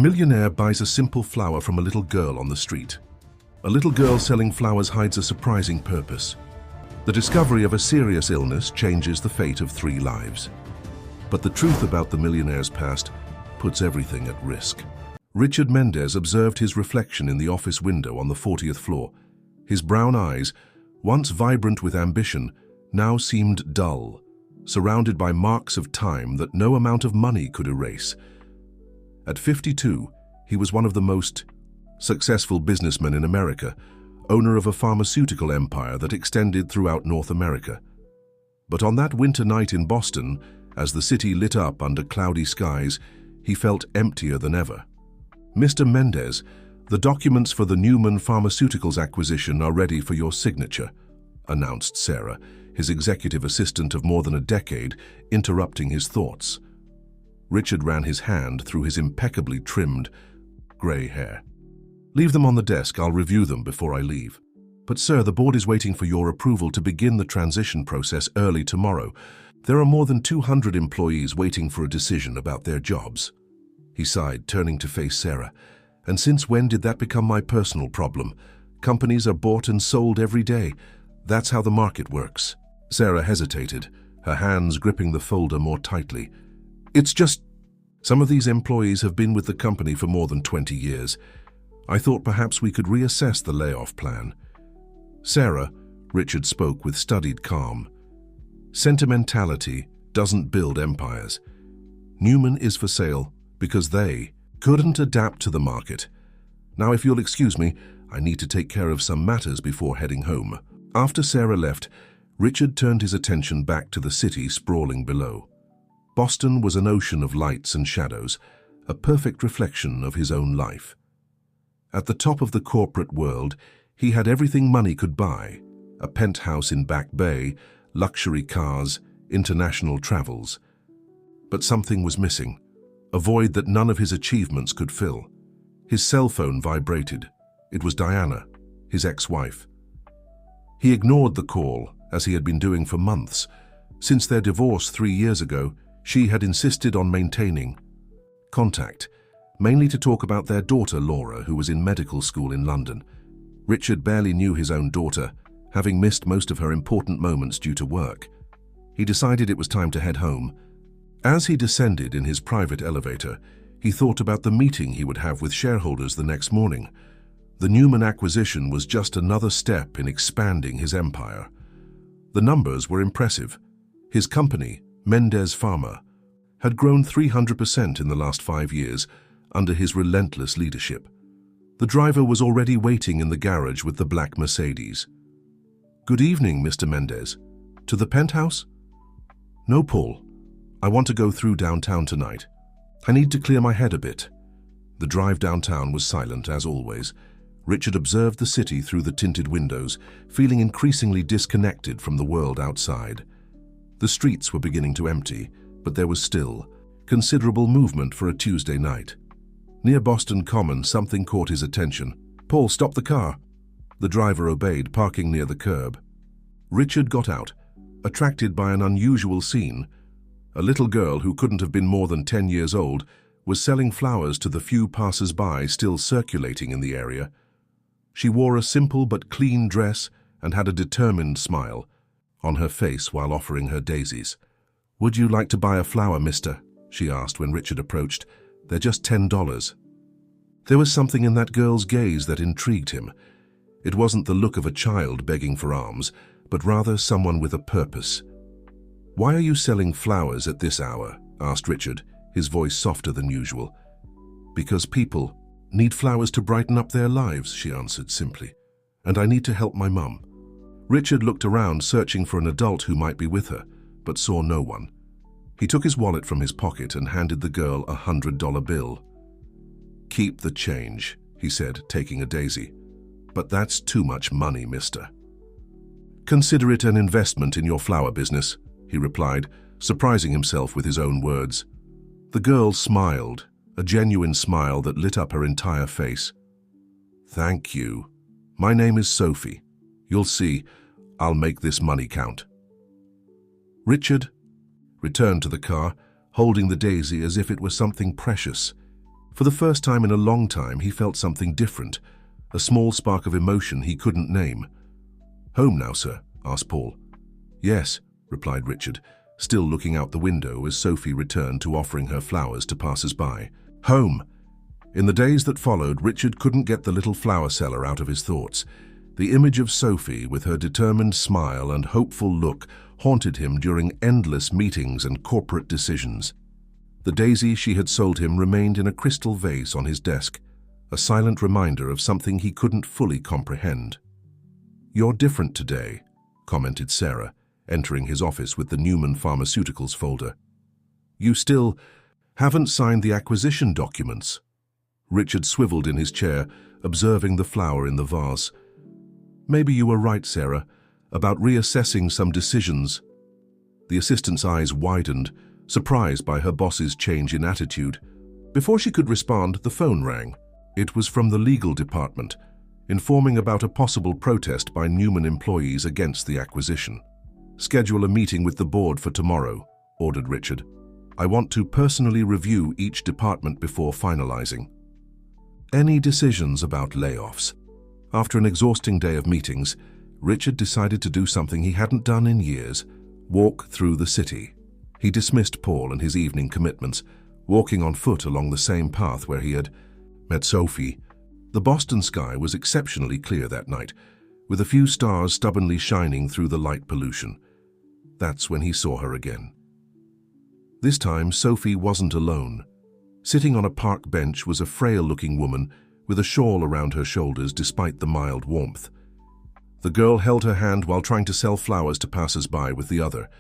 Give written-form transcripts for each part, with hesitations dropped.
millionaire buys a simple flower from a little girl on the street. A little girl selling flowers hides a surprising purpose. The discovery of a serious illness changes the fate of 3 lives. But the truth about the millionaire's past puts everything at risk. Richard Mendez observed his reflection in the office window on the 40th floor. His brown eyes, once vibrant with ambition, now seemed dull, surrounded by marks of time that no amount of money could erase. At 52, he was one of the most successful businessmen in America, owner of a pharmaceutical empire that extended throughout North America. But on that winter night in Boston, as the city lit up under cloudy skies, he felt emptier than ever. "Mr. Mendez, the documents for the Newman Pharmaceuticals acquisition are ready for your signature," announced Sarah, his executive assistant of more than a decade, interrupting his thoughts. Richard ran his hand through his impeccably trimmed grey hair. "Leave them on the desk. I'll review them before I leave." "But sir, the board is waiting for your approval to begin the transition process early tomorrow. There are more than 200 employees waiting for a decision about their jobs." He sighed, turning to face Sarah. "And since when did that become my personal problem? Companies are bought and sold every day. That's how the market works." Sarah hesitated, her hands gripping the folder more tightly. "It's just, some of these employees have been with the company for more than 20 years. I thought perhaps we could reassess the layoff plan." "Sarah," Richard spoke with studied calm, "sentimentality doesn't build empires. Newman is for sale because they couldn't adapt to the market. Now, if you'll excuse me, I need to take care of some matters before heading home." After Sarah left, Richard turned his attention back to the city sprawling below. Boston was an ocean of lights and shadows, a perfect reflection of his own life. At the top of the corporate world, he had everything money could buy: a penthouse in Back Bay, luxury cars, international travels. But something was missing, a void that none of his achievements could fill. His cell phone vibrated. It was Diana, his ex-wife. He ignored the call, as he had been doing for months. Since their divorce 3 years ago, she had insisted on maintaining contact, mainly to talk about their daughter Laura, who was in medical school in London. Richard barely knew his own daughter, having missed most of her important moments due to work. He decided it was time to head home. As he descended in his private elevator, he thought about the meeting he would have with shareholders the next morning. The Newman acquisition was just another step in expanding his empire. The numbers were impressive. His company, Mendez Pharma, had grown 300% in the last 5 years under his relentless leadership. The driver was already waiting in the garage with the black Mercedes. "Good evening, Mr. Mendez. To the penthouse?" "No, Paul. I want to go through downtown tonight. I need to clear my head a bit." The drive downtown was silent, as always. Richard observed the city through the tinted windows, feeling increasingly disconnected from the world outside. The streets were beginning to empty, but there was still considerable movement for a Tuesday night. Near Boston Common, something caught his attention. "Paul, stop the car." The driver obeyed, parking near the curb. Richard got out, attracted by an unusual scene. A little girl who couldn't have been more than 10 years old was selling flowers to the few passers-by still circulating in the area. She wore a simple but clean dress and had a determined smile on her face while offering her daisies. "Would you like to buy a flower, mister?" she asked when Richard approached. "They're just $10. There was something in that girl's gaze that intrigued him. It wasn't the look of a child begging for alms, but rather someone with a purpose. "Why are you selling flowers at this hour?" asked Richard, his voice softer than usual. "Because people need flowers to brighten up their lives," she answered simply. "And I need to help my mum." Richard looked around, searching for an adult who might be with her, but saw no one. He took his wallet from his pocket and handed the girl a $100 bill. "Keep the change," he said, taking a daisy. "But that's too much money, mister." "Consider it an investment in your flower business," he replied, surprising himself with his own words. The girl smiled, a genuine smile that lit up her entire face. "Thank you. My name is Sophie. You'll see, I'll make this money count." Richard returned to the car, holding the daisy as if it were something precious. For the first time in a long time, he felt something different, a small spark of emotion he couldn't name. "Home now, sir?" asked Paul. "Yes," replied Richard, still looking out the window as Sophie returned to offering her flowers to passers-by. Home! In the days that followed, Richard couldn't get the little flower seller out of his thoughts. The image of Sophie, with her determined smile and hopeful look, haunted him during endless meetings and corporate decisions. The daisy she had sold him remained in a crystal vase on his desk, a silent reminder of something he couldn't fully comprehend. "You're different today," commented Sarah, entering his office with the Newman Pharmaceuticals folder. "You still haven't signed the acquisition documents." Richard swiveled in his chair, observing the flower in the vase. "Maybe you were right, Sarah, about reassessing some decisions." The assistant's eyes widened, surprised by her boss's change in attitude. Before she could respond, the phone rang. It was from the legal department, informing about a possible protest by Newman employees against the acquisition. "Schedule a meeting with the board for tomorrow," ordered Richard. "I want to personally review each department before finalizing." Any decisions about layoffs? After an exhausting day of meetings, Richard decided to do something he hadn't done in years: walk through the city. He dismissed Paul and his evening commitments, walking on foot along the same path where he had met Sophie. The Boston sky was exceptionally clear that night, with a few stars stubbornly shining through the light pollution. That's when he saw her again. This time, Sophie wasn't alone. Sitting on a park bench was a frail-looking woman with a shawl around her shoulders despite the mild warmth. The girl held her hand while trying to sell flowers to passers-by with the other.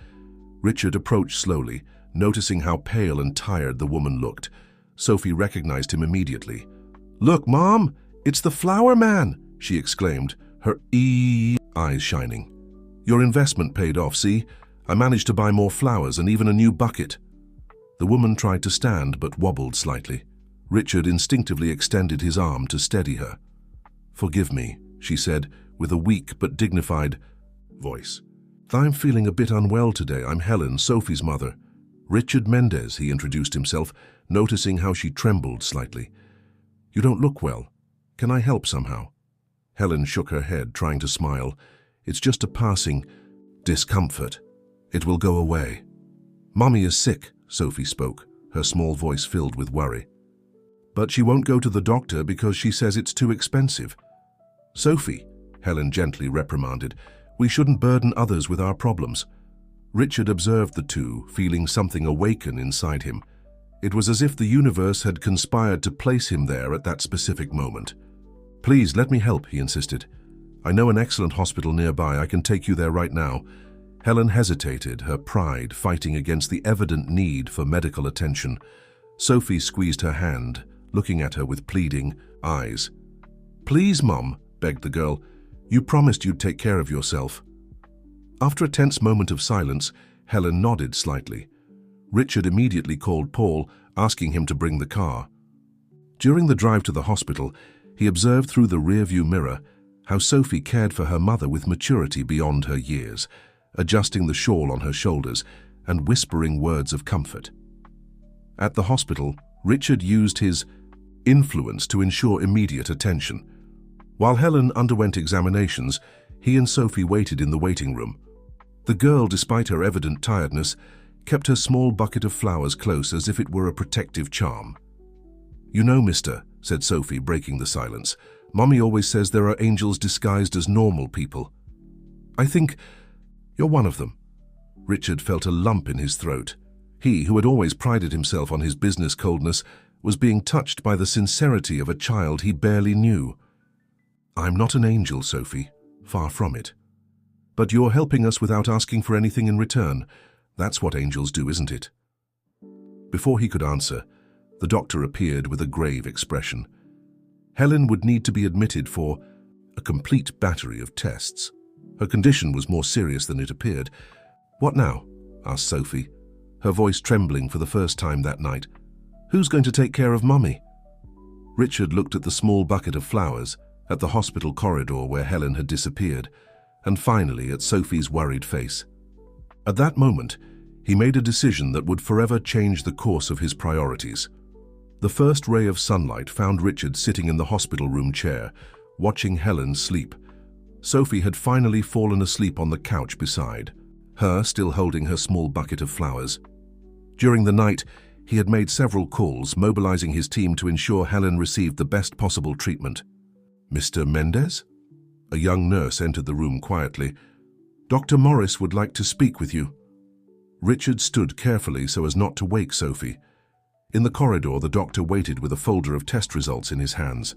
Richard approached slowly, noticing how pale and tired the woman looked. Sophie recognized him immediately. "Look, Mom, it's the flower man!" she exclaimed, her eyes shining. "Your investment paid off, see? I managed to buy more flowers and even a new bucket." The woman tried to stand but wobbled slightly. Richard instinctively extended his arm to steady her. "Forgive me," she said, with a weak but dignified voice. "I'm feeling a bit unwell today. I'm Helen, Sophie's mother." "Richard Mendez," he introduced himself, noticing how she trembled slightly. "You don't look well. Can I help somehow?" Helen shook her head, trying to smile. "It's just a passing discomfort. It will go away." "Mommy is sick," Sophie spoke, her small voice filled with worry. "But she won't go to the doctor because she says it's too expensive." "Sophie," Helen gently reprimanded, "we shouldn't burden others with our problems." Richard observed the two, feeling something awaken inside him. It was as if the universe had conspired to place him there at that specific moment. "Please, let me help," he insisted. "I know an excellent hospital nearby. I can take you there right now." Helen hesitated, her pride fighting against the evident need for medical attention. Sophie squeezed her hand, looking at her with pleading eyes. "Please, Mum," begged the girl. "You promised you'd take care of yourself." After a tense moment of silence, Helen nodded slightly. Richard immediately called Paul, asking him to bring the car. During the drive to the hospital, he observed through the rearview mirror how Sophie cared for her mother with maturity beyond her years, adjusting the shawl on her shoulders and whispering words of comfort. At the hospital, Richard used his influence to ensure immediate attention. While Helen underwent examinations, he and Sophie waited in the waiting room. The girl, despite her evident tiredness, kept her small bucket of flowers close as if it were a protective charm. "You know, mister," said Sophie, breaking the silence, "Mommy always says there are angels disguised as normal people. I think you're one of them." Richard felt a lump in his throat. He, who had always prided himself on his business coldness, was being touched by the sincerity of a child he barely knew. "I'm not an angel, Sophie. Far from it. But you're helping us without asking for anything in return. That's what angels do, isn't it?" Before he could answer, the doctor appeared with a grave expression. Helen would need to be admitted for a complete battery of tests. Her condition was more serious than it appeared. "What now?" asked Sophie, her voice trembling for the first time that night. "Who's going to take care of Mummy?" Richard looked at the small bucket of flowers, at the hospital corridor where Helen had disappeared, and finally at Sophie's worried face. At that moment, he made a decision that would forever change the course of his priorities. The first ray of sunlight found Richard sitting in the hospital room chair, watching Helen sleep. Sophie had finally fallen asleep on the couch beside her, still holding her small bucket of flowers. During the night, he had made several calls, mobilizing his team to ensure Helen received the best possible treatment. "Mr. Mendez?" A young nurse entered the room quietly. "Dr. Morris would like to speak with you." Richard stood carefully so as not to wake Sophie. In the corridor, the doctor waited with a folder of test results in his hands.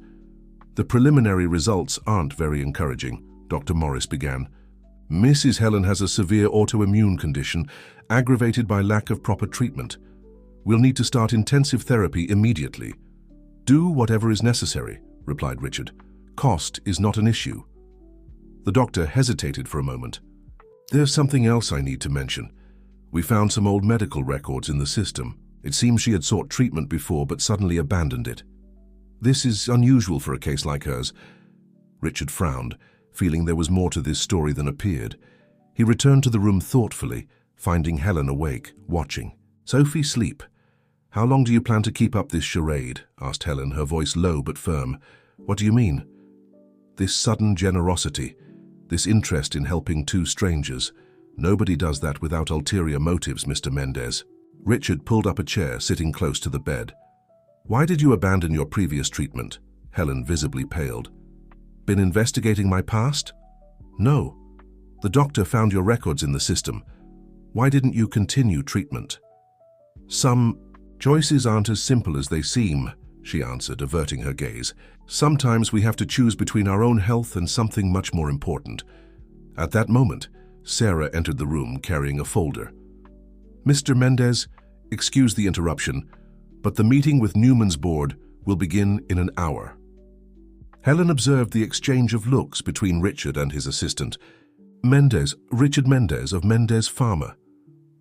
"The preliminary results aren't very encouraging," Dr. Morris began. "Mrs. Helen has a severe autoimmune condition, aggravated by lack of proper treatment. We'll need to start intensive therapy immediately." "Do whatever is necessary," replied Richard. "Cost is not an issue." The doctor hesitated for a moment. "There's something else I need to mention. We found some old medical records in the system. It seems she had sought treatment before but suddenly abandoned it. This is unusual for a case like hers." Richard frowned, feeling there was more to this story than appeared. He returned to the room thoughtfully, finding Helen awake, watching. "Sophie, sleep. How long do you plan to keep up this charade?" asked Helen, her voice low but firm. "What do you mean?" "This sudden generosity, this interest in helping two strangers. Nobody does that without ulterior motives, Mr. Mendez." Richard pulled up a chair, sitting close to the bed. "Why did you abandon your previous treatment?" Helen visibly paled. "Been investigating my past?" "No. The doctor found your records in the system. Why didn't you continue treatment?" "Some choices aren't as simple as they seem," she answered, averting her gaze. "Sometimes we have to choose between our own health and something much more important." At that moment, Sarah entered the room carrying a folder. "Mr. Mendez, excuse the interruption, but the meeting with Newman's board will begin in an hour." Helen observed the exchange of looks between Richard and his assistant. Richard Mendez of Mendez Pharma."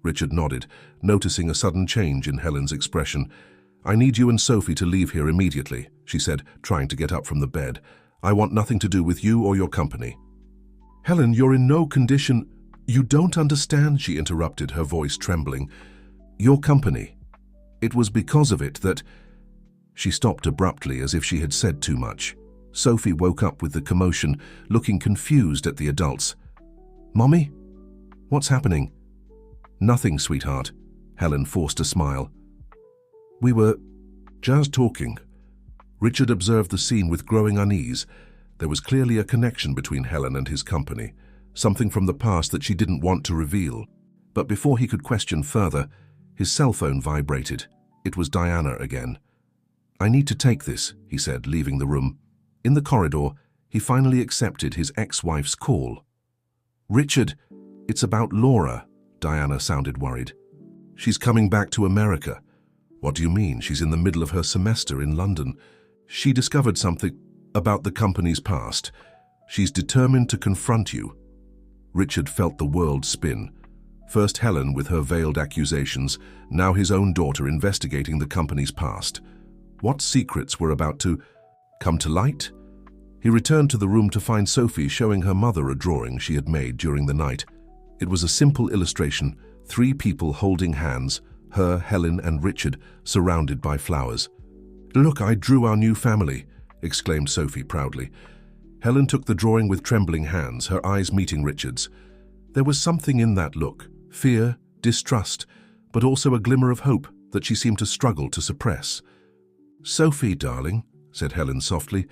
Richard nodded, noticing a sudden change in Helen's expression. "I need you and Sophie to leave here immediately," she said, trying to get up from the bed. "I want nothing to do with you or your company." "Helen, you're in no condition—" "You don't understand," she interrupted, her voice trembling. "Your company. It was because of it that—" She stopped abruptly, as if she had said too much. Sophie woke up with the commotion, looking confused at the adults. "Mommy? What's happening?" "Nothing, sweetheart." Helen forced a smile. "We were just talking." Richard observed the scene with growing unease. There was clearly a connection between Helen and his company, something from the past that she didn't want to reveal. But before he could question further, his cell phone vibrated. It was Diana again. "I need to take this," he said, leaving the room. In the corridor, he finally accepted his ex-wife's call. "Richard, it's about Laura." Diana sounded worried. "She's coming back to America." "What do you mean? She's in the middle of her semester in London." "She discovered something about the company's past. She's determined to confront you." Richard felt the world spin. First Helen with her veiled accusations, now his own daughter investigating the company's past. What secrets were about to come to light? He returned to the room to find Sophie showing her mother a drawing she had made during the night. It was a simple illustration, 3 people holding hands, her, Helen, and Richard, surrounded by flowers. "Look, I drew our new family," exclaimed Sophie proudly. Helen took the drawing with trembling hands, her eyes meeting Richard's. There was something in that look, fear, distrust, but also a glimmer of hope that she seemed to struggle to suppress. "Sophie, darling," said Helen softly,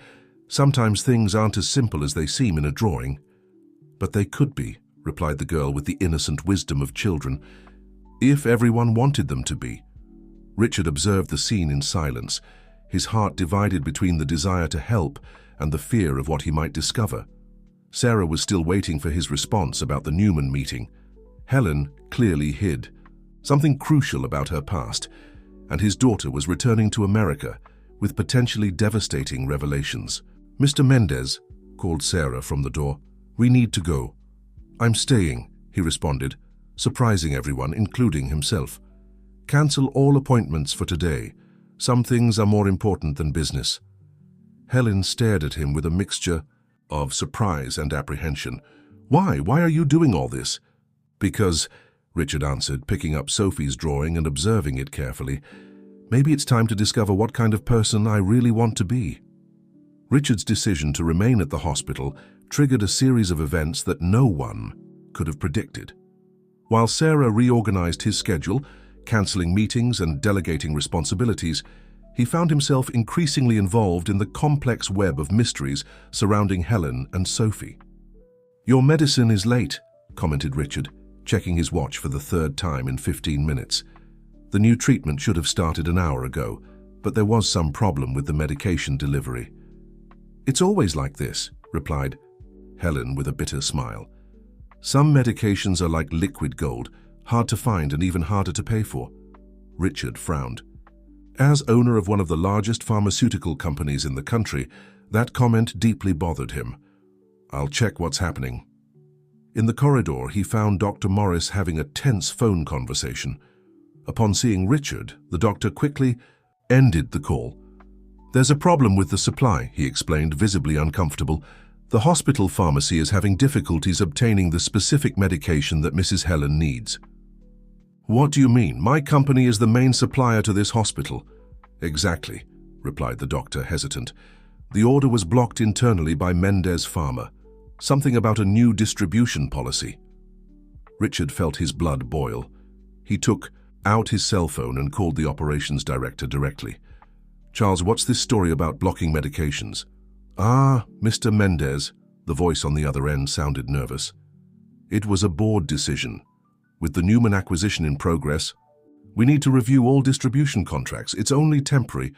"sometimes things aren't as simple as they seem in a drawing." "But they could be," replied the girl with the innocent wisdom of children, "if everyone wanted them to be." Richard observed the scene in silence, his heart divided between the desire to help and the fear of what he might discover. Sarah was still waiting for his response about the Newman meeting. Helen clearly hid something crucial about her past, and his daughter was returning to America with potentially devastating revelations. "Mr. Mendez," called Sarah from the door, "we need to go." "I'm staying," he responded, surprising everyone, including himself. "Cancel all appointments for today. Some things are more important than business." Helen stared at him with a mixture of surprise and apprehension. "Why? Why are you doing all this?" "Because," Richard answered, picking up Sophie's drawing and observing it carefully, Maybe it's time to discover what kind of person I really want to be. Richard's decision to remain at the hospital triggered a series of events that no one could have predicted. While Sarah reorganized his schedule, cancelling meetings and delegating responsibilities, he found himself increasingly involved in the complex web of mysteries surrounding Helen and Sophie. "Your medicine is late," commented Richard, checking his watch for the third time in 15 minutes. The new treatment should have started an hour ago, but there was some problem with the medication delivery. "It's always like this," replied Helen with a bitter smile. "Some medications are like liquid gold, hard to find and even harder to pay for." Richard frowned. As owner of one of the largest pharmaceutical companies in the country, that comment deeply bothered him. "I'll check what's happening." In the corridor, he found Dr. Morris having a tense phone conversation. Upon seeing Richard, the doctor quickly ended the call. "There's a problem with the supply," he explained, visibly uncomfortable. "The hospital pharmacy is having difficulties obtaining the specific medication that Mrs. Helen needs." "What do you mean? My company is the main supplier to this hospital." "Exactly," replied the doctor, hesitant. "The order was blocked internally by Mendez Pharma. Something about a new distribution policy." Richard felt his blood boil. He took out his cell phone and called the operations director directly. "Charles, what's this story about blocking medications?" "Ah, Mr. Mendez," the voice on the other end sounded nervous. "It was a board decision. With the Newman acquisition in progress, we need to review all distribution contracts. It's only temporary."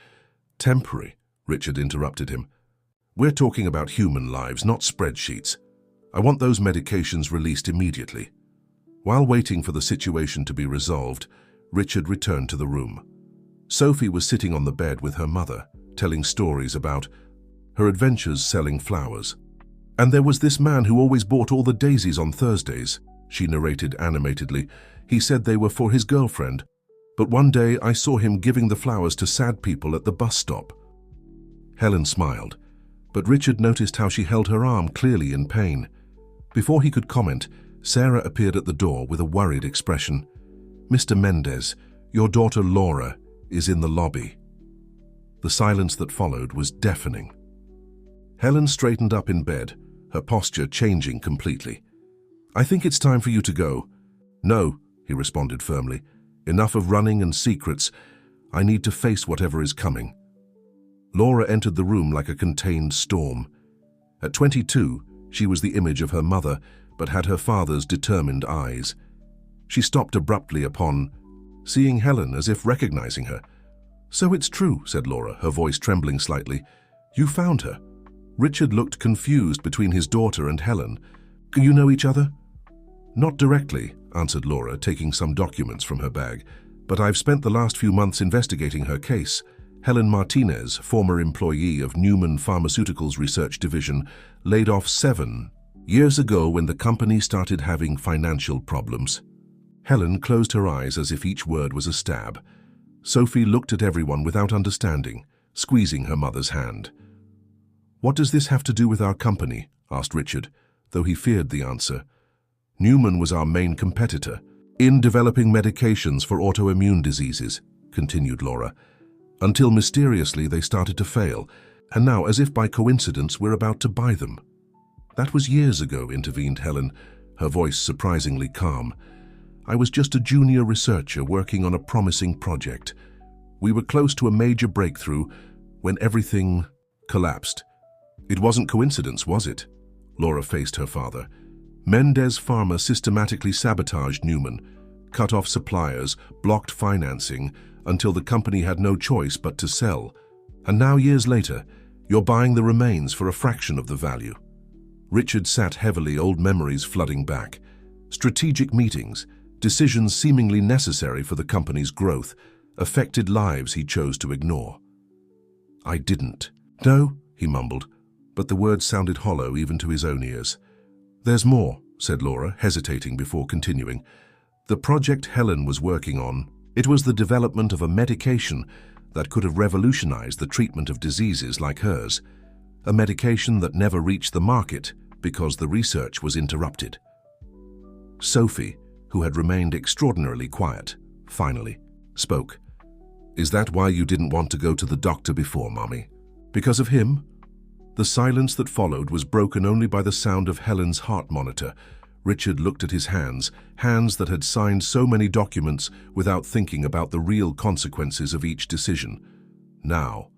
"Temporary?" Richard interrupted him. "We're talking about human lives, not spreadsheets. I want those medications released immediately." While waiting for the situation to be resolved, Richard returned to the room. Sophie was sitting on the bed with her mother, telling stories about her adventures selling flowers. "And there was this man who always bought all the daisies on Thursdays," she narrated animatedly. "He said they were for his girlfriend, but one day I saw him giving the flowers to sad people at the bus stop." Helen smiled, but Richard noticed how she held her arm, clearly in pain. Before he could comment, Sarah appeared at the door with a worried expression. "Mr. Mendez, your daughter Laura is in the lobby." The silence that followed was deafening. Helen straightened up in bed, her posture changing completely. "I think it's time for you to go." "No," he responded firmly. "Enough of running and secrets. I need to face whatever is coming." Laura entered the room like a contained storm. At 22, she was the image of her mother, but had her father's determined eyes. She stopped abruptly upon seeing Helen, as if recognizing her. "So it's true," said Laura, her voice trembling slightly. "You found her." Richard looked confused between his daughter and Helen. "You know each other?" "Not directly," answered Laura, taking some documents from her bag. "But I've spent the last few months investigating her case." Helen Martinez, former employee of Newman Pharmaceuticals Research Division, laid off 7 years ago when the company started having financial problems. Helen closed her eyes as if each word was a stab. Sophie looked at everyone without understanding, squeezing her mother's hand. "What does this have to do with our company?" asked Richard, though he feared the answer. "Newman was our main competitor in developing medications for autoimmune diseases," continued Laura, "until mysteriously they started to fail, and now, as if by coincidence, we're about to buy them." "That was years ago," intervened Helen, her voice surprisingly calm. "I was just a junior researcher working on a promising project. We were close to a major breakthrough when everything collapsed." "It wasn't coincidence, was it?" Laura faced her father. "Mendez Pharma systematically sabotaged Newman, cut off suppliers, blocked financing, until the company had no choice but to sell. And now, years later, you're buying the remains for a fraction of the value." Richard sat heavily, old memories flooding back. Strategic meetings, decisions seemingly necessary for the company's growth, affected lives he chose to ignore. "I didn't." "No," he mumbled, but the words sounded hollow even to his own ears. "There's more," said Laura, hesitating before continuing. "The project Helen was working on, it was the development of a medication that could have revolutionized the treatment of diseases like hers, a medication that never reached the market because the research was interrupted." Sophie, who had remained extraordinarily quiet, finally spoke. Is that why you didn't want to go to the doctor before, Mommy? Because of him? The silence that followed was broken only by the sound of Helen's heart monitor. Richard looked at his hands that had signed so many documents without thinking about the real consequences of each decision. Now,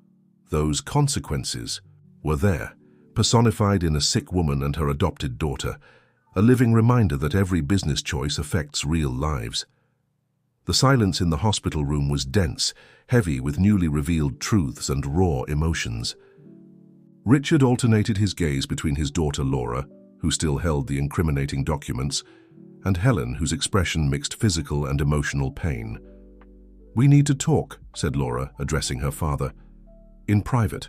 those consequences were there, personified in a sick woman and her adopted daughter, a living reminder that every business choice affects real lives. The silence in the hospital room was dense, heavy with newly revealed truths and raw emotions. Richard alternated his gaze between his daughter Laura, who still held the incriminating documents, and Helen, whose expression mixed physical and emotional pain. "We need to talk," said Laura, addressing her father. "In private."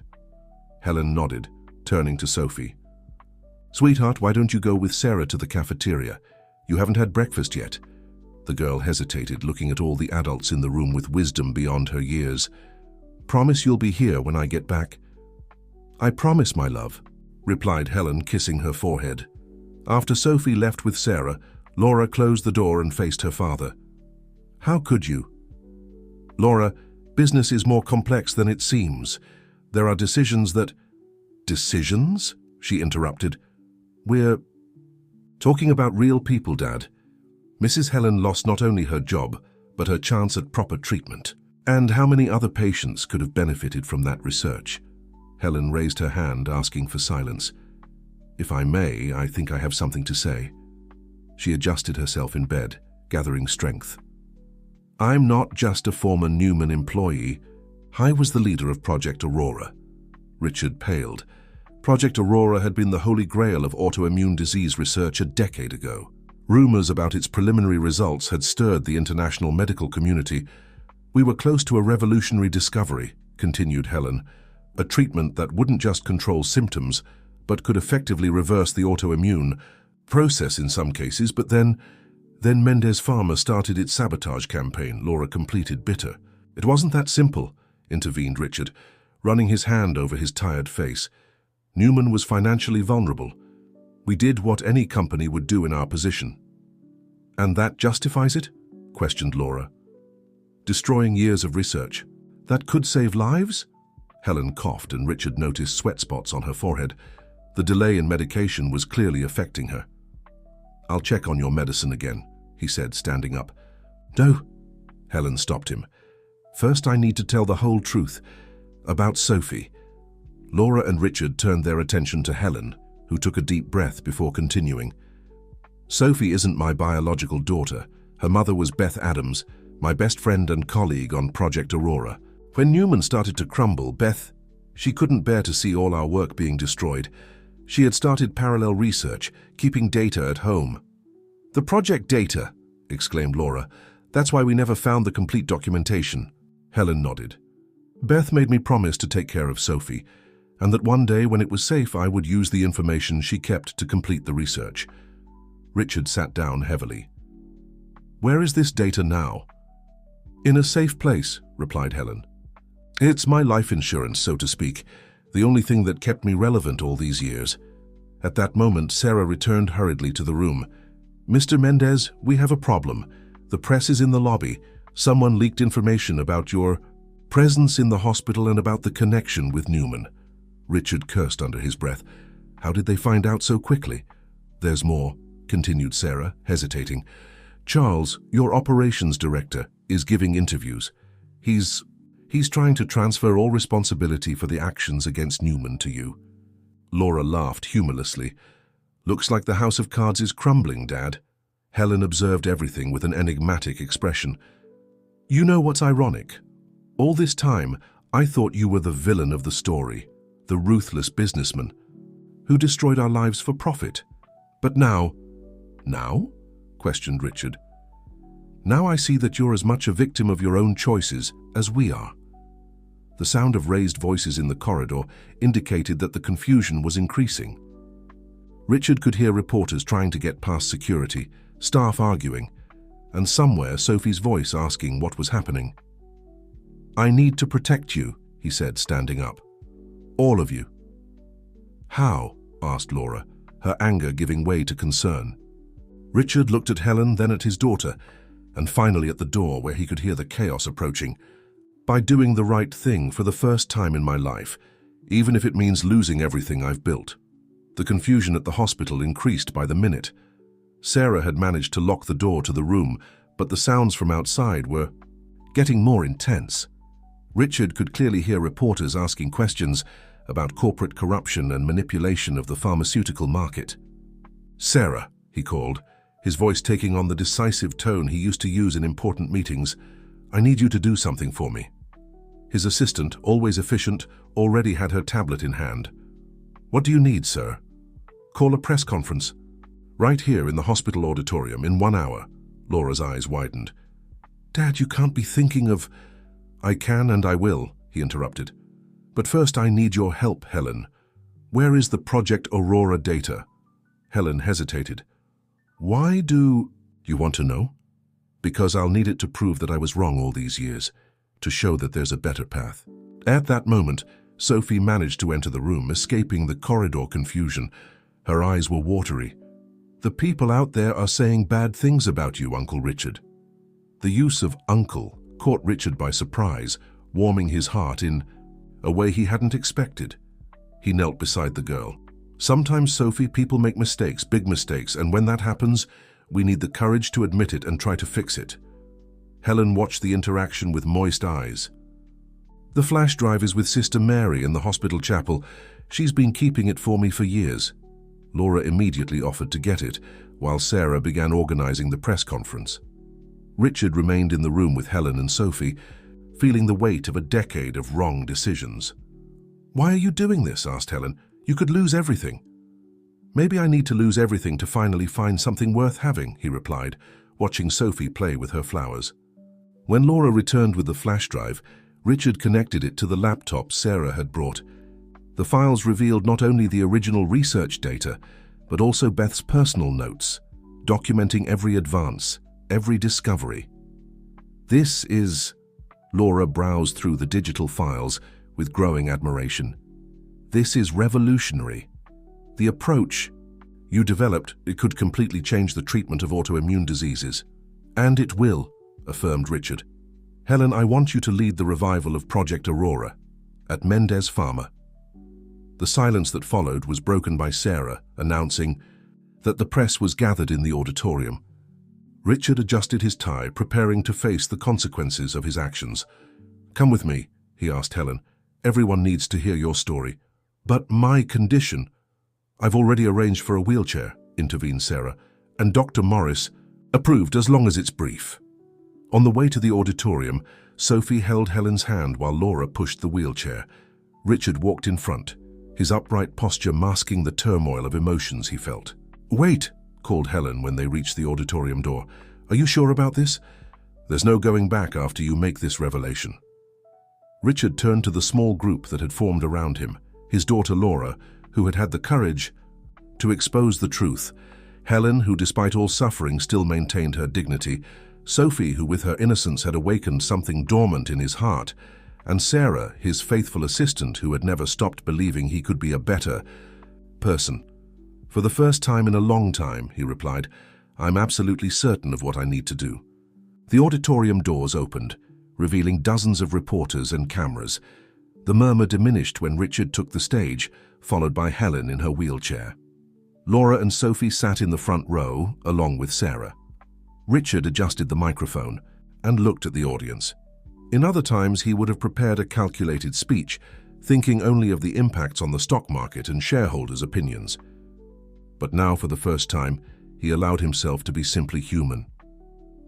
Helen nodded, turning to Sophie. "Sweetheart, why don't you go with Sarah to the cafeteria? You haven't had breakfast yet." The girl hesitated, looking at all the adults in the room with wisdom beyond her years. "Promise you'll be here when I get back?" "I promise, my love," replied Helen, kissing her forehead. After Sophie left with Sarah, Laura closed the door and faced her father. "How could you?" "Laura, business is more complex than it seems. There are decisions that—" "Decisions?" she interrupted. "We're talking about real people, Dad." Mrs. Helen lost not only her job, but her chance at proper treatment. And how many other patients could have benefited from that research? Helen raised her hand, asking for silence. "If I may, I think I have something to say." She adjusted herself in bed, gathering strength. "I'm not just a former Newman employee. I was the leader of Project Aurora." Richard paled. Project Aurora had been the holy grail of autoimmune disease research a decade ago. Rumors about its preliminary results had stirred the international medical community. "We were close to a revolutionary discovery," continued Helen, "a treatment that wouldn't just control symptoms, but could effectively reverse the autoimmune process in some cases. But then Mendez Pharma started its sabotage campaign," Laura completed, bitter. "It wasn't that simple," intervened Richard, running his hand over his tired face. "Newman was financially vulnerable. We did what any company would do in our position." "And that justifies it?" questioned Laura. "Destroying years of research. That could save lives?" Helen coughed, and Richard noticed sweat spots on her forehead. The delay in medication was clearly affecting her. "I'll check on your medicine again," he said, standing up. "No," Helen stopped him. "First I need to tell the whole truth about Sophie." Laura and Richard turned their attention to Helen, who took a deep breath before continuing. "Sophie isn't my biological daughter. Her mother was Beth Adams, my best friend and colleague on Project Aurora. When Newman started to crumble, she couldn't bear to see all our work being destroyed. She had started parallel research, keeping data at home." "The project data," exclaimed Laura. "That's why we never found the complete documentation." Helen nodded. "Beth made me promise to take care of Sophie, and that one day when it was safe I would use the information she kept to complete the research." Richard sat down heavily. "Where is this data now?" "In a safe place," replied Helen. "It's my life insurance, so to speak, the only thing that kept me relevant all these years." At that moment, Sarah returned hurriedly to the room. "Mr. Mendez, we have a problem. The press is in the lobby. Someone leaked information about your presence in the hospital and about the connection with Newman." Richard cursed under his breath. "How did they find out so quickly?" "There's more," continued Sarah, hesitating. "Charles, your operations director, is giving interviews. He's trying to transfer all responsibility for the actions against Newman to you." Laura laughed humorlessly. "Looks like the house of cards is crumbling, Dad." Helen observed everything with an enigmatic expression. "You know what's ironic? All this time, I thought you were the villain of the story, the ruthless businessman who destroyed our lives for profit. But now—" "Now?" questioned Richard. "Now I see that you're as much a victim of your own choices as we are." The sound of raised voices in the corridor indicated that the confusion was increasing. Richard could hear reporters trying to get past security, staff arguing, and somewhere Sophie's voice asking what was happening. "I need to protect you," he said, standing up. "All of you." "How?" asked Laura, her anger giving way to concern. Richard looked at Helen, then at his daughter, and finally at the door where he could hear the chaos approaching. By doing the right thing for the first time in my life, even if it means losing everything I've built. The confusion at the hospital increased by the minute. Sarah had managed to lock the door to the room, but the sounds from outside were getting more intense. Richard could clearly hear reporters asking questions about corporate corruption and manipulation of the pharmaceutical market. "Sarah," he called, his voice taking on the decisive tone he used to use in important meetings, "I need you to do something for me." His assistant, always efficient, already had her tablet in hand. "What do you need, sir?" "Call a press conference. Right here in the hospital auditorium in 1 hour." Laura's eyes widened. "Dad, you can't be thinking of—" "I can and I will," he interrupted. "But first I need your help, Helen. Where is the Project Aurora data?" Helen hesitated. "Why do you want to know?" "Because I'll need it to prove that I was wrong all these years, to show that there's a better path." At that moment, Sophie managed to enter the room, escaping the corridor confusion. Her eyes were watery. "The people out there are saying bad things about you, Uncle Richard." The use of uncle caught Richard by surprise, warming his heart in a way he hadn't expected. He knelt beside the girl. "Sometimes, Sophie, people make mistakes, big mistakes, and when that happens, we need the courage to admit it and try to fix it." Helen watched the interaction with moist eyes. "The flash drive is with Sister Mary in the hospital chapel. She's been keeping it for me for years." Laura immediately offered to get it, while Sarah began organizing the press conference. Richard remained in the room with Helen and Sophie, feeling the weight of a decade of wrong decisions. "Why are you doing this?" asked Helen. "You could lose everything." "Maybe I need to lose everything to finally find something worth having," he replied, watching Sophie play with her flowers. When Laura returned with the flash drive, Richard connected it to the laptop Sarah had brought. The files revealed not only the original research data, but also Beth's personal notes, documenting every advance, every discovery. "This is—" Laura browsed through the digital files with growing admiration. "This is revolutionary. The approach you developed, it could completely change the treatment of autoimmune diseases." "And it will," affirmed Richard. "Helen, I want you to lead the revival of Project Aurora at Mendez Pharma." The silence that followed was broken by Sarah, announcing that the press was gathered in the auditorium. Richard adjusted his tie, preparing to face the consequences of his actions. "Come with me," he asked Helen. "Everyone needs to hear your story." "But my condition—" "I've already arranged for a wheelchair," intervened Sarah, "and Dr. Morris approved as long as it's brief." On the way to the auditorium, Sophie held Helen's hand while Laura pushed the wheelchair. Richard walked in front, his upright posture masking the turmoil of emotions he felt. "Wait," called Helen when they reached the auditorium door. "Are you sure about this? There's no going back after you make this revelation." Richard turned to the small group that had formed around him, his daughter Laura, who had had the courage to expose the truth, Helen, who despite all suffering still maintained her dignity, Sophie, who with her innocence had awakened something dormant in his heart, and Sarah, his faithful assistant who had never stopped believing he could be a better person. "For the first time in a long time," he replied, "I'm absolutely certain of what I need to do." The auditorium doors opened, revealing dozens of reporters and cameras. The murmur diminished when Richard took the stage, followed by Helen in her wheelchair. Laura and Sophie sat in the front row, along with Sarah. Richard adjusted the microphone and looked at the audience. In other times, he would have prepared a calculated speech, thinking only of the impacts on the stock market and shareholders' opinions. But now, for the first time, he allowed himself to be simply human.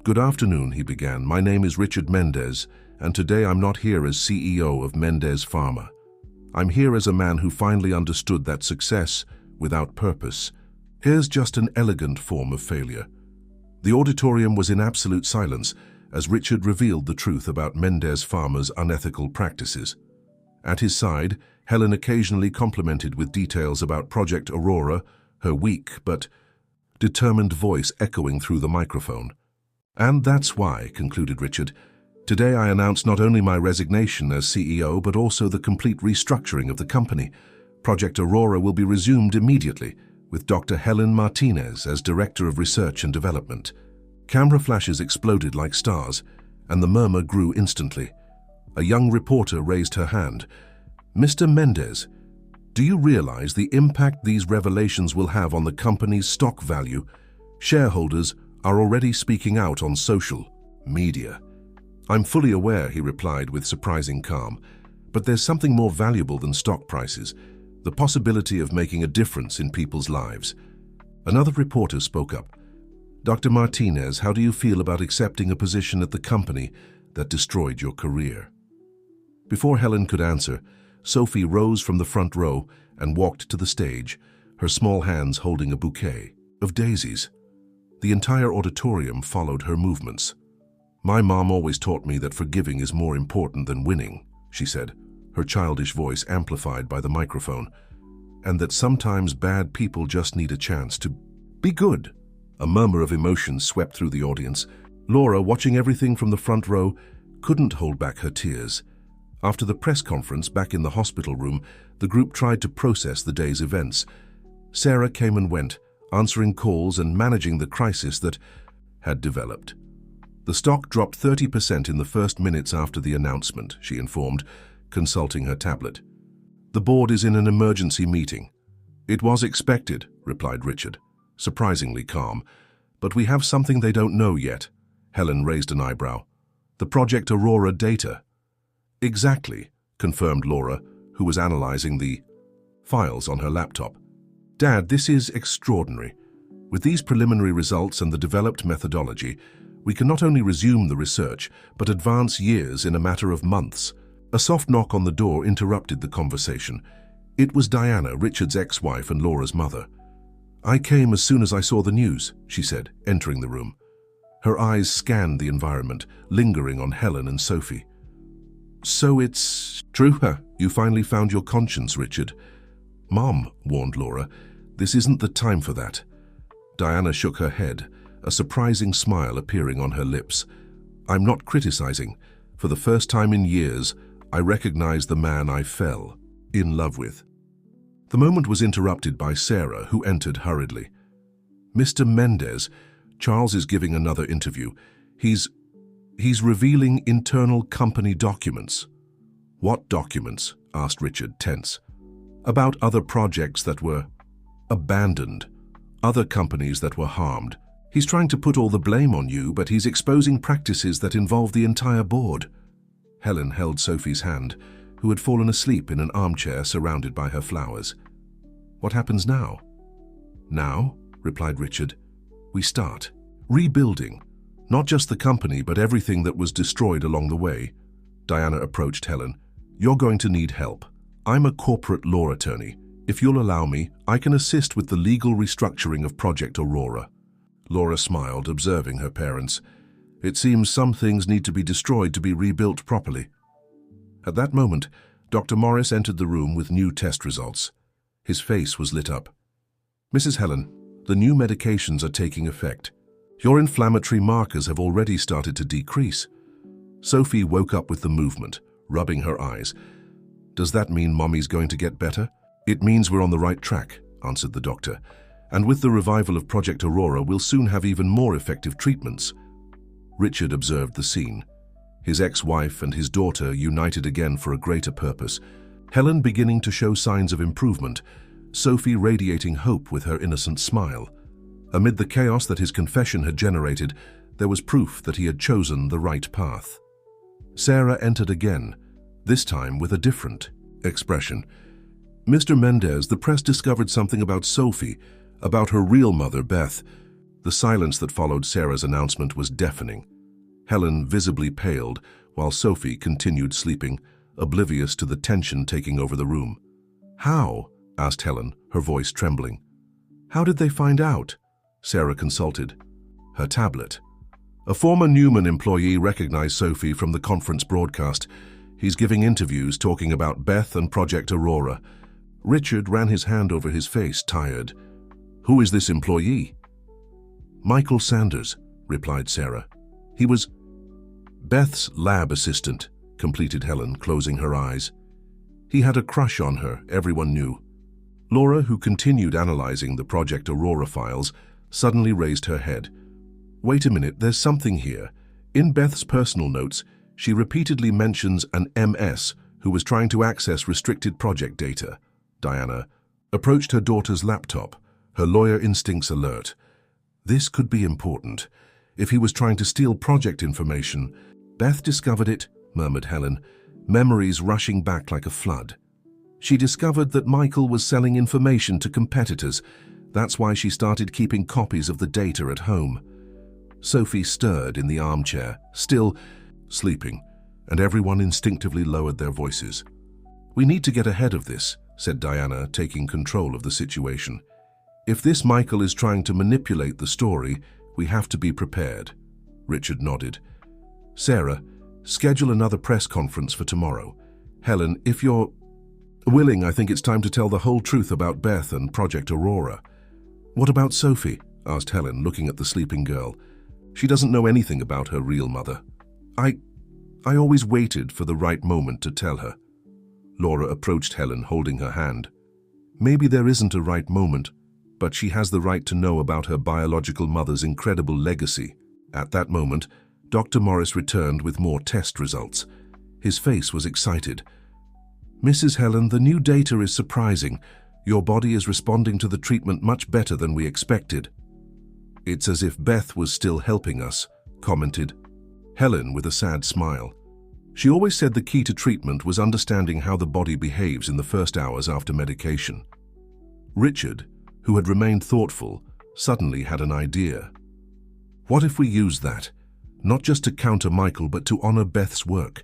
"Good afternoon," he began. "My name is Richard Mendez, and today I'm not here as CEO of Mendez Pharma. I'm here as a man who finally understood that success without purpose is just an elegant form of failure." The auditorium was in absolute silence as Richard revealed the truth about Mendez Pharma's unethical practices. At his side, Helen occasionally complimented with details about Project Aurora, her weak but determined voice echoing through the microphone. "And that's why," concluded Richard, "today I announce not only my resignation as CEO, but also the complete restructuring of the company. Project Aurora will be resumed immediately, with Dr. Helen Martinez as Director of Research and Development." Camera flashes exploded like stars, and the murmur grew instantly. A young reporter raised her hand. "Mr. Mendez, do you realize the impact these revelations will have on the company's stock value? Shareholders are already speaking out on social media." "I'm fully aware," he replied with surprising calm. "But there's something more valuable than stock prices, the possibility of making a difference in people's lives." Another reporter spoke up. "Dr. Martinez, how do you feel about accepting a position at the company that destroyed your career?" Before Helen could answer, Sophie rose from the front row and walked to the stage, her small hands holding a bouquet of daisies. The entire auditorium followed her movements. "My mom always taught me that forgiving is more important than winning," she said, her childish voice amplified by the microphone, "and that sometimes bad people just need a chance to be good." A murmur of emotion swept through the audience. Laura, watching everything from the front row, couldn't hold back her tears. After the press conference back in the hospital room, the group tried to process the day's events. Sarah came and went, answering calls and managing the crisis that had developed. "The stock dropped 30% in the first minutes after the announcement," she informed, consulting her tablet. "The board is in an emergency meeting." "It was expected," replied Richard, surprisingly calm. "But we have something they don't know yet." Helen raised an eyebrow. "The Project Aurora data." "Exactly," confirmed Laura, who was analyzing the files on her laptop. "Dad, this is extraordinary. With these preliminary results and the developed methodology, we can not only resume the research, but advance years in a matter of months." A soft knock on the door interrupted the conversation. It was Diana, Richard's ex-wife and Laura's mother. "I came as soon as I saw the news," she said, entering the room. Her eyes scanned the environment, lingering on Helen and Sophie. "So it's true, you finally found your conscience, Richard." "Mom," warned Laura, "this isn't the time for that." Diana shook her head, a surprising smile appearing on her lips. "I'm not criticizing. For the first time in years, I recognize the man I fell in love with." The moment was interrupted by Sarah, who entered hurriedly. "Mr. Mendez, Charles is giving another interview. He's revealing internal company documents." "What documents?" asked Richard, tense. "About other projects that were abandoned, other companies that were harmed. He's trying to put all the blame on you, but he's exposing practices that involve the entire board." Helen held Sophie's hand, who had fallen asleep in an armchair surrounded by her flowers. "What happens now?" "Now," replied Richard, "we start rebuilding. Not just the company, but everything that was destroyed along the way." Diana approached Helen. "You're going to need help. I'm a corporate law attorney. If you'll allow me, I can assist with the legal restructuring of Project Aurora." Laura smiled, observing her parents. "It seems some things need to be destroyed to be rebuilt properly." At that moment, Dr. Morris entered the room with new test results. His face was lit up. "Mrs. Helen, the new medications are taking effect. Your inflammatory markers have already started to decrease." Sophie woke up with the movement, rubbing her eyes. "Does that mean Mommy's going to get better?" "It means we're on the right track," answered the doctor. "And with the revival of Project Aurora, we'll soon have even more effective treatments." Richard observed the scene. His ex-wife and his daughter united again for a greater purpose. Helen beginning to show signs of improvement, Sophie radiating hope with her innocent smile. Amid the chaos that his confession had generated, there was proof that he had chosen the right path. Sarah entered again, this time with a different expression. "Mr. Mendez, the press discovered something about Sophie, about her real mother, Beth." The silence that followed Sarah's announcement was deafening. Helen visibly paled, while Sophie continued sleeping, oblivious to the tension taking over the room. "How?" asked Helen, her voice trembling. "How did they find out?" Sarah consulted her tablet. A former Newman employee recognized Sophie from the conference broadcast. He's giving interviews talking about Beth and Project Aurora. Richard ran his hand over his face, tired. "Who is this employee?" "Michael Sanders," replied Sarah. "He was Beth's lab assistant," completed Helen, closing her eyes. "He had a crush on her, everyone knew." Laura, who continued analyzing the Project Aurora files, suddenly raised her head. "Wait a minute, there's something here. In Beth's personal notes, She repeatedly mentions an MS who was trying to access restricted project data. Diana approached her daughter's laptop, her lawyer instincts alert. This could be important. If he was trying to steal project information, Beth discovered it, murmured Helen, memories rushing back like a flood. She discovered that Michael was selling information to competitors. That's why she started keeping copies of the data at home. Sophie stirred in the armchair, still sleeping, and everyone instinctively lowered their voices. "We need to get ahead of this," said Diana, taking control of the situation. "If this Michael is trying to manipulate the story, we have to be prepared." Richard nodded. "Sarah, schedule another press conference for tomorrow. Helen, if you're willing, I think it's time to tell the whole truth about Beth and Project Aurora." "What about Sophie?" asked Helen, looking at the sleeping girl. "She doesn't know anything about her real mother." I always waited for the right moment to tell her." Laura approached Helen, holding her hand. "Maybe there isn't a right moment, but she has the right to know about her biological mother's incredible legacy." At that moment, Dr. Morris returned with more test results. His face was excited. "Mrs. Helen, the new data is surprising. Your body is responding to the treatment much better than we expected." "It's as if Beth was still helping us," commented Helen with a sad smile. She always said the key to treatment was understanding how the body behaves in the first hours after medication. Richard, who had remained thoughtful, suddenly had an idea. "What if we use that? Not just to counter Michael, but to honor Beth's work."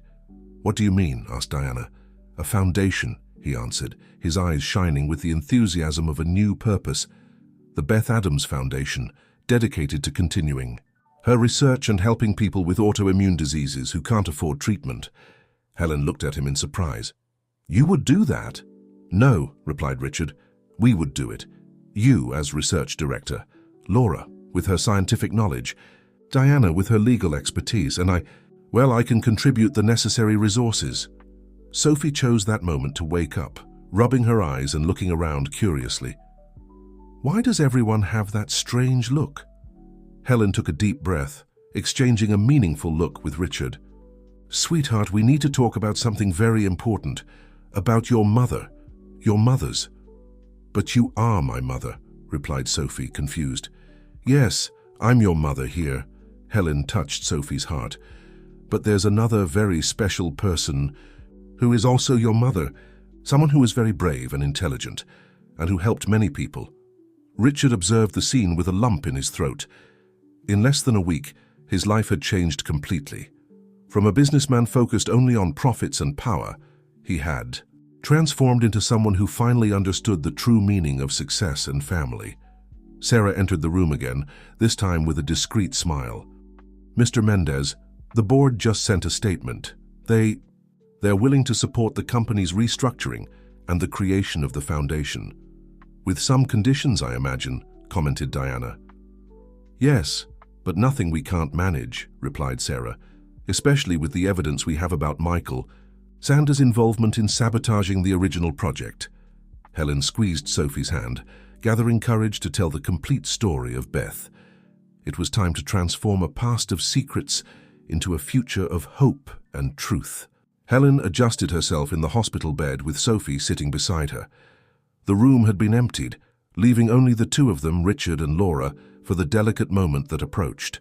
"What do you mean?" asked Diana. "A foundation," he answered, his eyes shining with the enthusiasm of a new purpose. "The Beth Adams Foundation, dedicated to continuing her research and helping people with autoimmune diseases who can't afford treatment." Helen looked at him in surprise. "You would do that?" "No," replied Richard. "We would do it. You as research director, Laura with her scientific knowledge, Diana with her legal expertise, and I can contribute the necessary resources." Sophie chose that moment to wake up, rubbing her eyes and looking around curiously. "Why does everyone have that strange look?" Helen took a deep breath, exchanging a meaningful look with Richard. "Sweetheart, we need to talk about something very important, about your mother, your mothers." "But you are my mother," replied Sophie, confused. "Yes, I'm your mother here." Helen touched Sophie's heart. "But there's another very special person who is also your mother, someone who is very brave and intelligent, and who helped many people." Richard observed the scene with a lump in his throat. In less than a week, his life had changed completely. From a businessman focused only on profits and power, he had transformed into someone who finally understood the true meaning of success and family. Sarah entered the room again, this time with a discreet smile. "Mr. Mendez, the board just sent a statement. They're willing to support the company's restructuring and the creation of the foundation. With some conditions, I imagine," commented Diana. "Yes, but nothing we can't manage," replied Sarah, "especially with the evidence we have about Michael, Sanders' involvement in sabotaging the original project." Helen squeezed Sophie's hand, gathering courage to tell the complete story of Beth. It was time to transform a past of secrets into a future of hope and truth. Helen adjusted herself in the hospital bed with Sophie sitting beside her. The room had been emptied, leaving only the two of them, Richard and Laura, for the delicate moment that approached.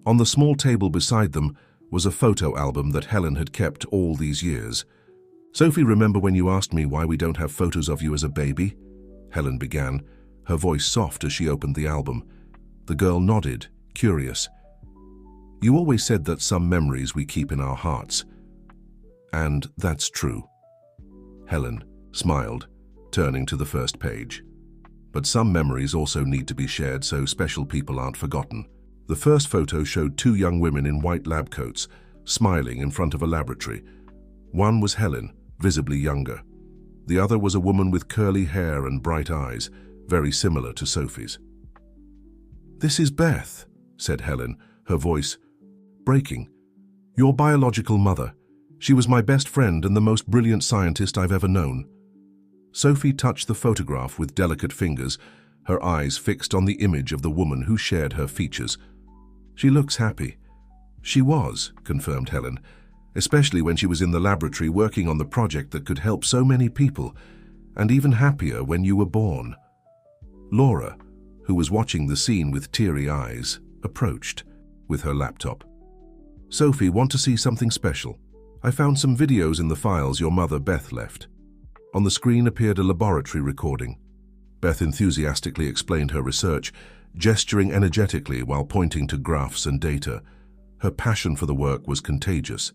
On the small table beside them was a photo album that Helen had kept all these years. "Sophie, remember when you asked me why we don't have photos of you as a baby?" Helen began, her voice soft as she opened the album. The girl nodded, curious. "You always said that some memories we keep in our hearts. And that's true." Helen smiled, turning to the first page. "But some memories also need to be shared so special people aren't forgotten." The first photo showed two young women in white lab coats, smiling in front of a laboratory. One was Helen, visibly younger. The other was a woman with curly hair and bright eyes, very similar to Sophie's. "This is Beth," said Helen, her voice breaking. "Your biological mother. She was my best friend and the most brilliant scientist I've ever known." Sophie touched the photograph with delicate fingers, her eyes fixed on the image of the woman who shared her features. "She looks happy. She was, confirmed Helen, especially when she was in the laboratory working on the project that could help so many people, and even happier when you were born. Laura, who was watching the scene with teary eyes, approached with her laptop. Sophie, want to see something special? I found some videos in the files your mother Beth left. On the screen appeared a laboratory recording. Beth enthusiastically explained her research, gesturing energetically while pointing to graphs and data. Her passion for the work was contagious.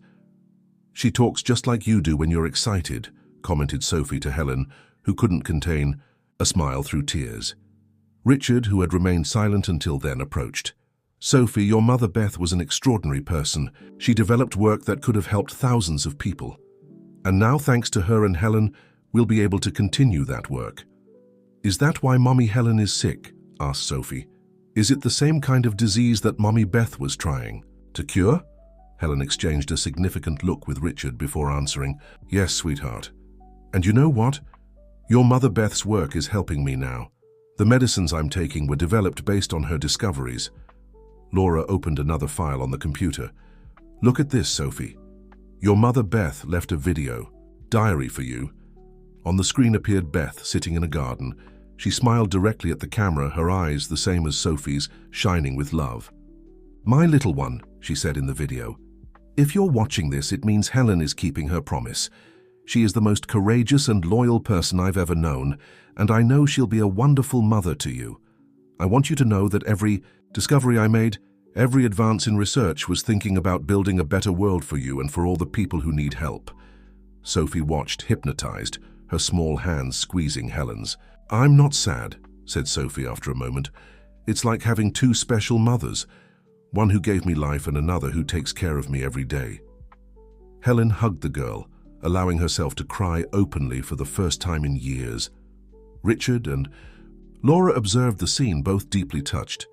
She talks just like you do when you're excited, commented Sophie to Helen, who couldn't contain a smile through tears. Richard, who had remained silent until then, approached. Sophie, your mother Beth was an extraordinary person. She developed work that could have helped thousands of people. And now, thanks to her and Helen, we'll be able to continue that work. Is that why Mommy Helen is sick? Asked Sophie. Is it the same kind of disease that Mommy Beth was trying to cure? Helen exchanged a significant look with Richard before answering. Yes, sweetheart. And you know what? Your mother Beth's work is helping me now. The medicines I'm taking were developed based on her discoveries. Laura opened another file on the computer. Look at this, Sophie. Your mother Beth left a diary for you. On the screen appeared Beth sitting in a garden. She smiled directly at the camera, her eyes, the same as Sophie's, shining with love. My little one, she said in the video. If you're watching this, it means Helen is keeping her promise. She is the most courageous and loyal person I've ever known, and I know she'll be a wonderful mother to you. I want you to know that every discovery I made, every advance in research was thinking about building a better world for you and for all the people who need help. Sophie watched, hypnotized, her small hands squeezing Helen's. I'm not sad, said Sophie after a moment. It's like having two special mothers, one who gave me life and another who takes care of me every day. Helen hugged the girl, allowing herself to cry openly for the first time in years. Richard and Laura observed the scene, both deeply touched.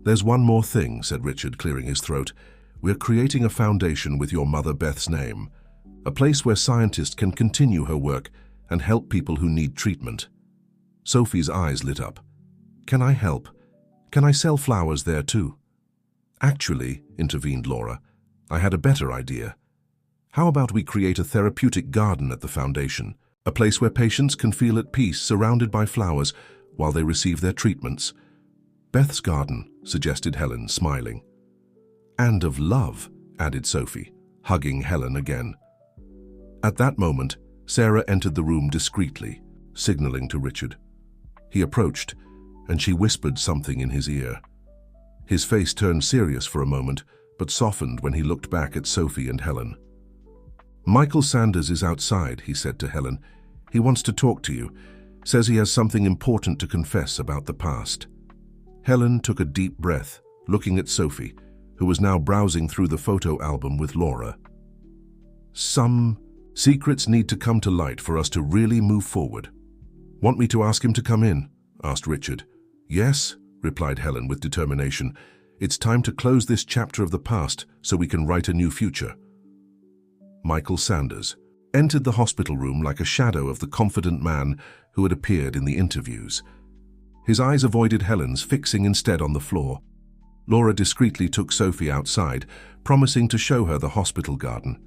There's one more thing, said Richard, clearing his throat. We're creating a foundation with your mother Beth's name, a place where scientists can continue her work and help people who need treatment. Sophie's eyes lit up. Can I help? Can I sell flowers there too? Actually, intervened Laura, I had a better idea. How about we create a therapeutic garden at the foundation, a place where patients can feel at peace surrounded by flowers while they receive their treatments? Beth's garden, suggested Helen, smiling. And of love, added Sophie, hugging Helen again. At that moment, Sarah entered the room discreetly, signaling to Richard. He approached, and she whispered something in his ear. His face turned serious for a moment, but softened when he looked back at Sophie and Helen. Michael Sanders is outside, he said to Helen. He wants to talk to you, says he has something important to confess about the past. Helen took a deep breath, looking at Sophie, who was now browsing through the photo album with Laura. Some secrets need to come to light for us to really move forward. Want me to ask him to come in? Asked Richard. Yes, replied Helen with determination. It's time to close this chapter of the past so we can write a new future. Michael Sanders entered the hospital room like a shadow of the confident man who had appeared in the interviews. His eyes avoided Helen's, fixing instead on the floor. Laura discreetly took Sophie outside, promising to show her the hospital garden.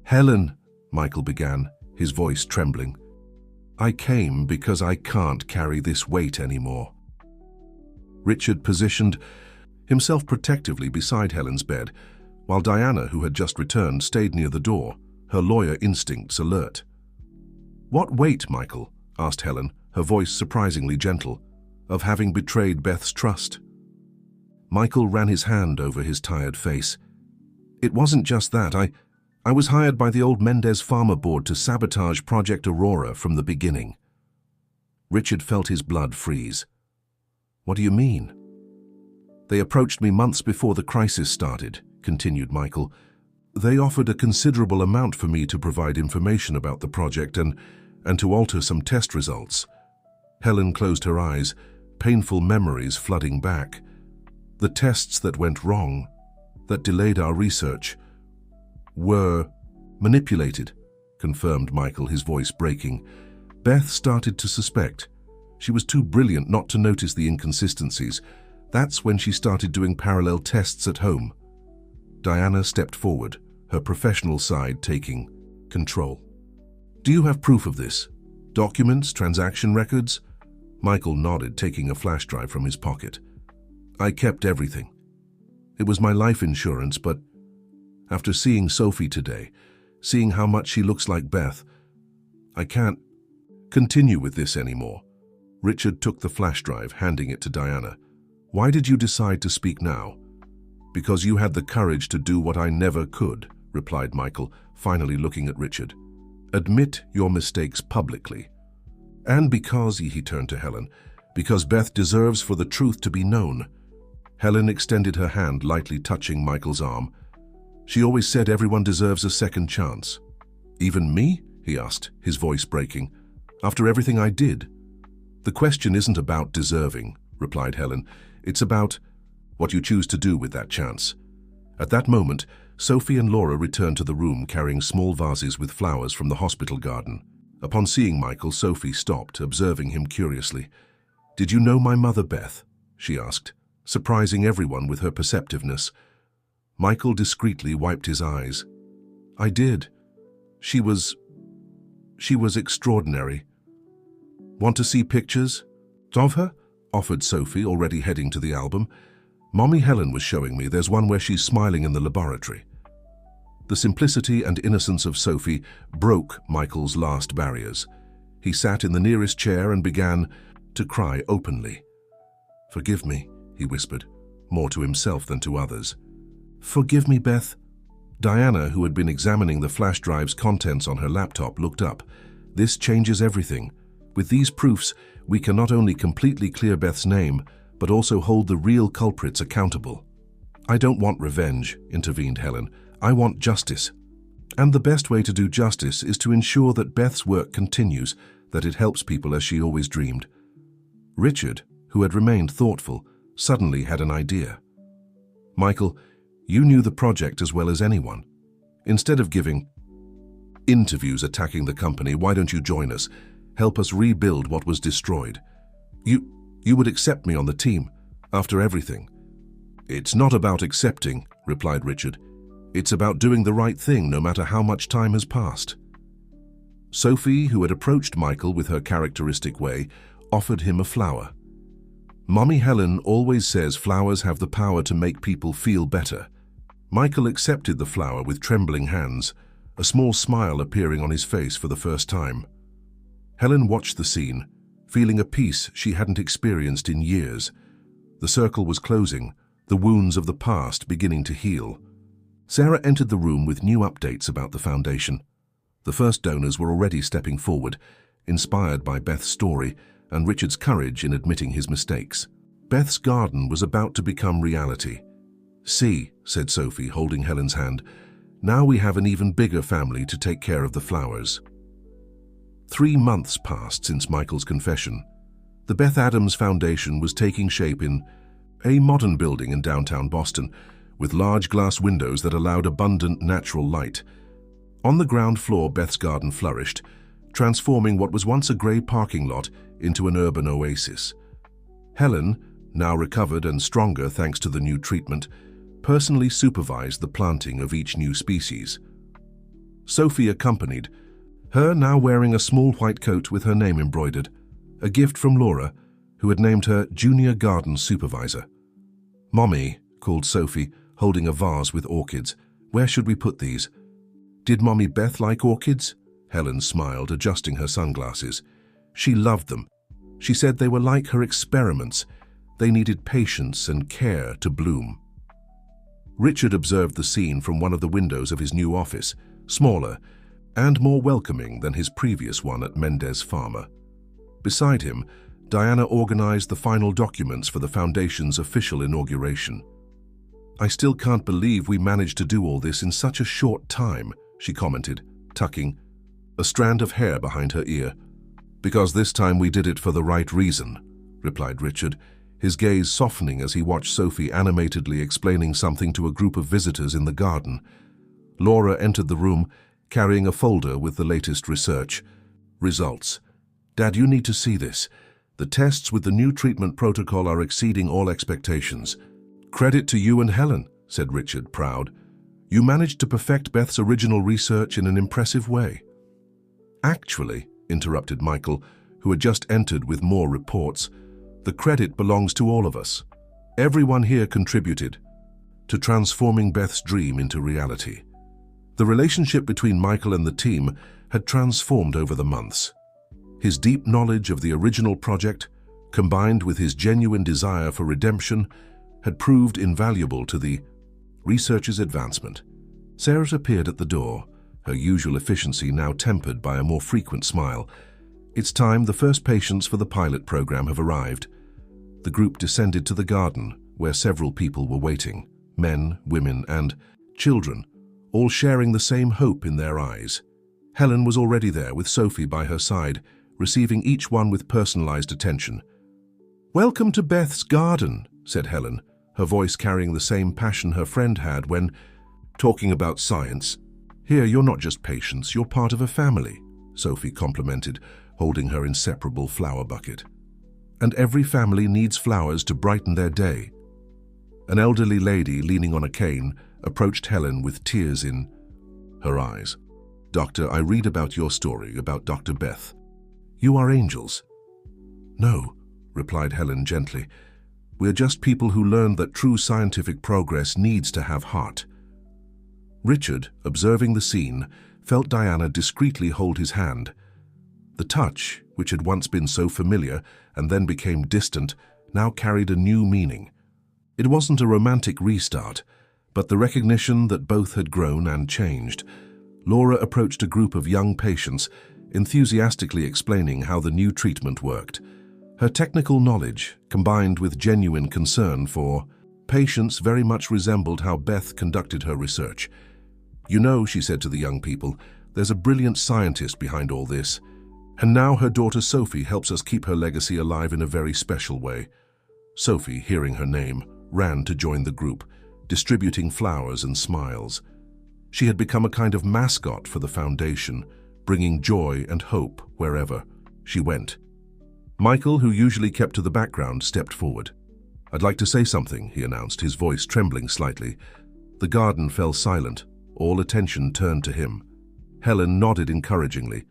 Helen, Michael began, his voice trembling. I came because I can't carry this weight anymore. Richard positioned himself protectively beside Helen's bed, while Diana, who had just returned, stayed near the door, her lawyer instincts alert. What weight, Michael? Asked Helen, her voice surprisingly gentle, of having betrayed Beth's trust. Michael ran his hand over his tired face. It wasn't just that. I was hired by the old Mendez Farmer Board to sabotage Project Aurora from the beginning. Richard felt his blood freeze. What do you mean? They approached me months before the crisis started, continued Michael. They offered a considerable amount for me to provide information about the project and to alter some test results. Helen closed her eyes, painful memories flooding back. The tests that went wrong, that delayed our research, were manipulated, confirmed Michael, his voice breaking. Beth started to suspect. She was too brilliant not to notice the inconsistencies. That's when she started doing parallel tests at home. Diana stepped forward, her professional side taking control. Do you have proof of this? Documents, transaction records? Michael nodded, taking a flash drive from his pocket. I kept everything. It was my life insurance, but after seeing Sophie today, seeing how much she looks like Beth, I can't continue with this anymore. Richard took the flash drive, handing it to Diana. Why did you decide to speak now? Because you had the courage to do what I never could, replied Michael, finally looking at Richard. Admit your mistakes publicly. And because, he turned to Helen, because Beth deserves for the truth to be known. Helen extended her hand, lightly touching Michael's arm. She always said everyone deserves a second chance. Even me? He asked, his voice breaking. After everything I did? The question isn't about deserving, replied Helen. It's about what you choose to do with that chance. At that moment, Sophie and Laura returned to the room carrying small vases with flowers from the hospital garden. Upon seeing Michael, Sophie stopped, observing him curiously. Did you know my mother, Beth? She asked, surprising everyone with her perceptiveness. Michael discreetly wiped his eyes. I did. She was extraordinary. Want to see pictures of her? Offered Sophie, already heading to the album. Mommy Helen was showing me. There's one where she's smiling in the laboratory. The simplicity and innocence of Sophie broke Michael's last barriers. He sat in the nearest chair and began to cry openly. Forgive me, he whispered, more to himself than to others. Forgive me, Beth. Diana, who had been examining the flash drive's contents on her laptop, looked up. This changes everything. With these proofs, we can not only completely clear Beth's name, but also hold the real culprits accountable. I don't want revenge, intervened Helen. I want justice. And the best way to do justice is to ensure that Beth's work continues, that it helps people as she always dreamed. Richard, who had remained thoughtful, suddenly had an idea. Michael, you knew the project as well as anyone. Instead of giving interviews attacking the company, why don't you join us? Help us rebuild what was destroyed. You would accept me on the team, after everything. It's not about accepting, replied Richard. It's about doing the right thing no matter how much time has passed. Sophie, who had approached Michael with her characteristic way, offered him a flower. Mommy Helen always says flowers have the power to make people feel better. Michael accepted the flower with trembling hands, a small smile appearing on his face for the first time. Helen watched the scene, feeling a peace she hadn't experienced in years. The circle was closing, the wounds of the past beginning to heal. Sarah entered the room with new updates about the foundation. The first donors were already stepping forward, inspired by Beth's story and Richard's courage in admitting his mistakes. Beth's garden was about to become reality. See, said Sophie, holding Helen's hand, now we have an even bigger family to take care of the flowers. 3 months passed since Michael's confession. The Beth Adams Foundation was taking shape in a modern building in downtown Boston, with large glass windows that allowed abundant natural light. On the ground floor, Beth's garden flourished, transforming what was once a grey parking lot into an urban oasis. Helen, now recovered and stronger thanks to the new treatment, personally supervised the planting of each new species. Sophie accompanied, her now wearing a small white coat with her name embroidered, a gift from Laura, who had named her Junior Garden Supervisor. Mommy, called Sophie, holding a vase with orchids. Where should we put these? Did Mommy Beth like orchids? Helen smiled, adjusting her sunglasses. She loved them. She said they were like her experiments. They needed patience and care to bloom. Richard observed the scene from one of the windows of his new office, smaller and more welcoming than his previous one at Mendez Farmer. Beside him, Diana organized the final documents for the foundation's official inauguration. I still can't believe we managed to do all this in such a short time, she commented, tucking a strand of hair behind her ear. Because this time we did it for the right reason, replied Richard, his gaze softening as he watched Sophie animatedly explaining something to a group of visitors in the garden. Laura entered the room, carrying a folder with the latest research. Results. Dad, you need to see this. The tests with the new treatment protocol are exceeding all expectations. Credit to you and Helen, said Richard, proud. You managed to perfect Beth's original research in an impressive way. Actually, interrupted Michael, who had just entered with more reports, the credit belongs to all of us. Everyone here contributed to transforming Beth's dream into reality. The relationship between Michael and the team had transformed over the months. His deep knowledge of the original project, combined with his genuine desire for redemption, had proved invaluable to the research's advancement. Sarah appeared at the door, her usual efficiency now tempered by a more frequent smile. It's time. The first patients for the pilot program have arrived. The group descended to the garden, where several people were waiting, men, women, and children, all sharing the same hope in their eyes. Helen was already there with Sophie by her side, receiving each one with personalized attention. "Welcome to Beth's garden," said Helen, her voice carrying the same passion her friend had when talking about science. "Here, you're not just patients, you're part of a family," Sophie complimented, holding her inseparable flower bucket. "And every family needs flowers to brighten their day." An elderly lady leaning on a cane approached Helen with tears in her eyes. "Doctor, I read about your story, about Dr. Beth. You are angels." "No," replied Helen gently. "We're just people who learned that true scientific progress needs to have heart." Richard, observing the scene, felt Diana discreetly hold his hand. The touch, which had once been so familiar and then became distant, now carried a new meaning. It wasn't a romantic restart, but the recognition that both had grown and changed. Laura approached a group of young patients, enthusiastically explaining how the new treatment worked. Her technical knowledge, combined with genuine concern for patients, very much resembled how Beth conducted her research. "You know," she said to the young people, "there's a brilliant scientist behind all this. And now her daughter Sophie helps us keep her legacy alive in a very special way." Sophie, hearing her name, ran to join the group, distributing flowers and smiles. She had become a kind of mascot for the foundation, bringing joy and hope wherever she went. Michael, who usually kept to the background, stepped forward. "I'd like to say something," he announced, his voice trembling slightly. The garden fell silent. All attention turned to him. Helen nodded encouragingly.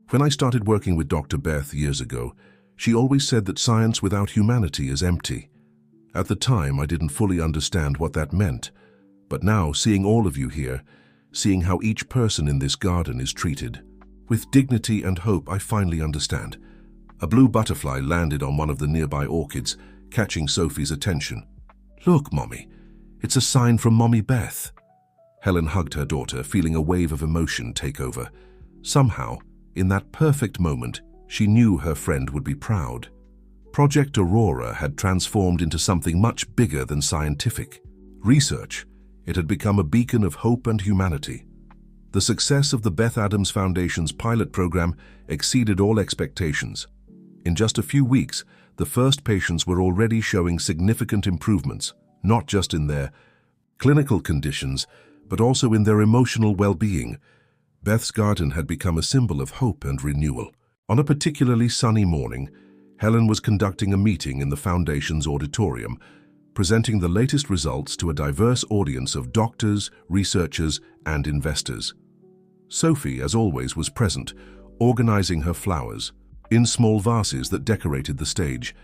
"When I started working with Dr. Beth years ago, she always said that science without humanity is empty. At the time, I didn't fully understand what that meant. But now, seeing all of you here, seeing how each person in this garden is treated with dignity and hope, I finally understand." A blue butterfly landed on one of the nearby orchids, catching Sophie's attention. "Look, Mommy, it's a sign from Mommy Beth." Helen hugged her daughter, feeling a wave of emotion take over. Somehow, in that perfect moment, she knew her friend would be proud. Project Aurora had transformed into something much bigger than scientific research. It had become a beacon of hope and humanity. The success of the Beth Adams Foundation's pilot program exceeded all expectations. In just a few weeks, the first patients were already showing significant improvements, not just in their clinical conditions, but also in their emotional well-being. Beth's garden had become a symbol of hope and renewal. On a particularly sunny morning, Helen was conducting a meeting in the Foundation's auditorium, presenting the latest results to a diverse audience of doctors, researchers, and investors. Sophie, as always, was present, organizing her flowers in small vases that decorated the stage.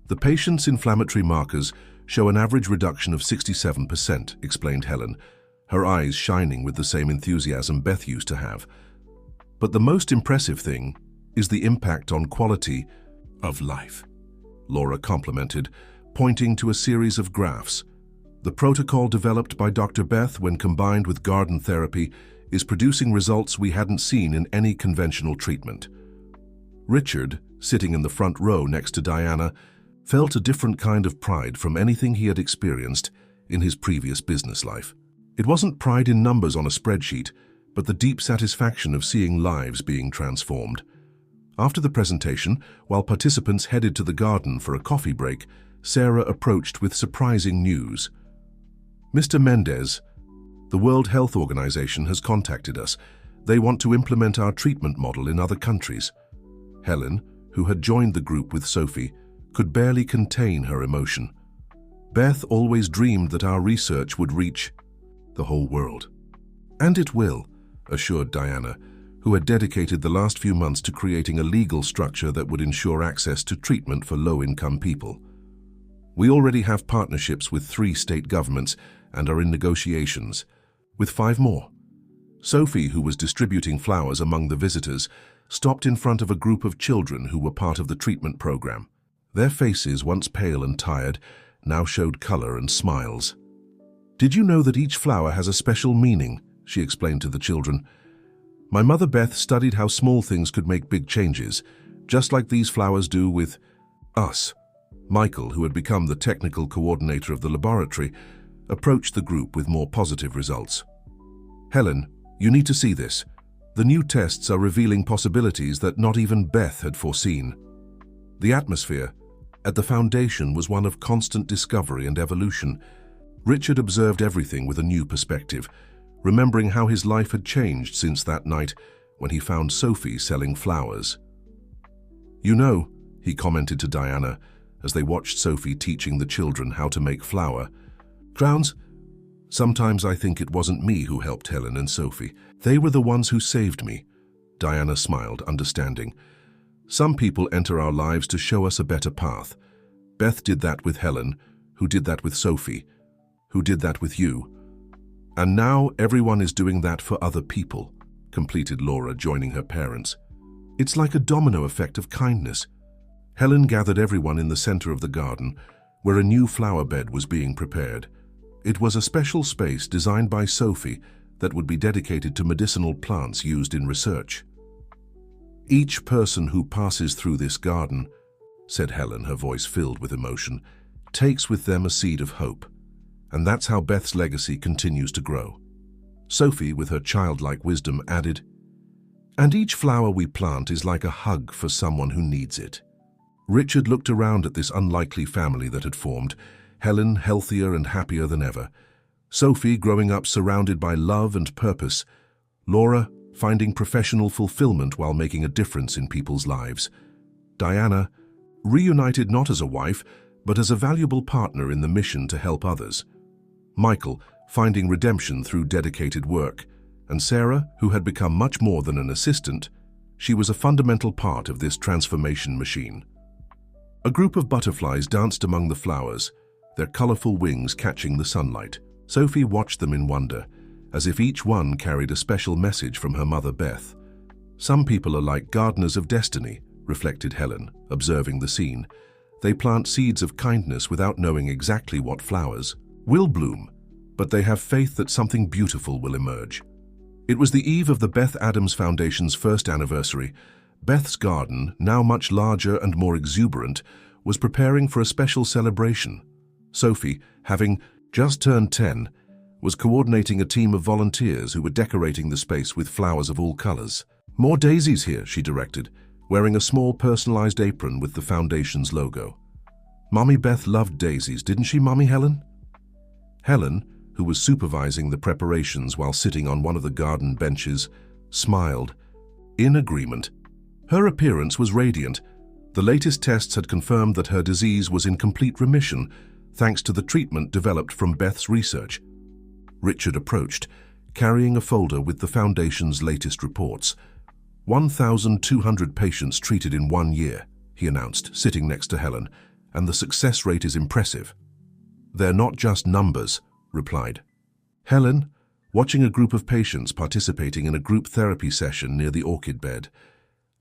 "The patient's inflammatory markers show an average reduction of 67%, explained Helen, her eyes shining with the same enthusiasm Beth used to have. "But the most impressive thing is the impact on quality of life," Laura complimented, pointing to a series of graphs. "The protocol developed by Dr. Beth, when combined with garden therapy, is producing results we hadn't seen in any conventional treatment." Richard, sitting in the front row next to Diana, felt a different kind of pride from anything he had experienced in his previous business life. It wasn't pride in numbers on a spreadsheet, but the deep satisfaction of seeing lives being transformed. After the presentation, while participants headed to the garden for a coffee break, Sarah approached with surprising news. "Mr. Mendez, the World Health Organization has contacted us. They want to implement our treatment model in other countries." Helen, who had joined the group with Sophie, could barely contain her emotion. Beth always dreamed that our research would reach the whole world. And it will, assured Diana, who had dedicated the last few months to creating a legal structure that would ensure access to treatment for low-income people. We already have partnerships with 3 state governments and are in negotiations, with 5 more. Sophie, who was distributing flowers among the visitors, stopped in front of a group of children who were part of the treatment program. Their faces, once pale and tired, now showed color and smiles. "Did you know that each flower has a special meaning?" she explained to the children. "My mother Beth studied how small things could make big changes, just like these flowers do with us." Michael, who had become the technical coordinator of the laboratory, approached the group with more positive results. "Helen, you need to see this. The new tests are revealing possibilities that not even Beth had foreseen." The atmosphere at the foundation was one of constant discovery and evolution. Richard observed everything with a new perspective, remembering how his life had changed since that night when he found Sophie selling flowers. "You know," he commented to Diana as they watched Sophie teaching the children how to make flour crowns, "sometimes I think it wasn't me who helped Helen and Sophie. They were the ones who saved me." Diana smiled, understanding. "Some people enter our lives to show us a better path. Beth did that with Helen, who did that with Sophie, who did that with you. And now everyone is doing that for other people," completed Laura, joining her parents. "It's like a domino effect of kindness." Helen gathered everyone in the center of the garden, where a new flower bed was being prepared. It was a special space designed by Sophie that would be dedicated to medicinal plants used in research. "Each person who passes through this garden," said Helen, her voice filled with emotion, "takes with them a seed of hope. And that's how Beth's legacy continues to grow." Sophie, with her childlike wisdom, added, "And each flower we plant is like a hug for someone who needs it." Richard looked around at this unlikely family that had formed, Helen healthier and happier than ever, Sophie growing up surrounded by love and purpose, Laura finding professional fulfillment while making a difference in people's lives, Diana reunited not as a wife, but as a valuable partner in the mission to help others, Michael finding redemption through dedicated work, and Sarah, who had become much more than an assistant. She was a fundamental part of this transformation machine. A group of butterflies danced among the flowers, their colorful wings catching the sunlight. Sophie watched them in wonder, as if each one carried a special message from her mother Beth. "Some people are like gardeners of destiny," reflected Helen, observing the scene. "They plant seeds of kindness without knowing exactly what flowers will bloom, but they have faith that something beautiful will emerge." It was the eve of the Beth Adams Foundation's first anniversary. Beth's garden, now much larger and more exuberant, was preparing for a special celebration. Sophie, having just turned 10, was coordinating a team of volunteers who were decorating the space with flowers of all colors. "More daisies here," she directed, wearing a small personalized apron with the foundation's logo. "Mommy Beth loved daisies, didn't she, Mommy Helen?" Helen, who was supervising the preparations while sitting on one of the garden benches, smiled, in agreement. Her appearance was radiant. The latest tests had confirmed that her disease was in complete remission, thanks to the treatment developed from Beth's research. Richard approached, carrying a folder with the Foundation's latest reports. 1,200 patients treated in 1 year, he announced, sitting next to Helen, and the success rate is impressive. "They're not just numbers," replied Helen, watching a group of patients participating in a group therapy session near the orchid bed.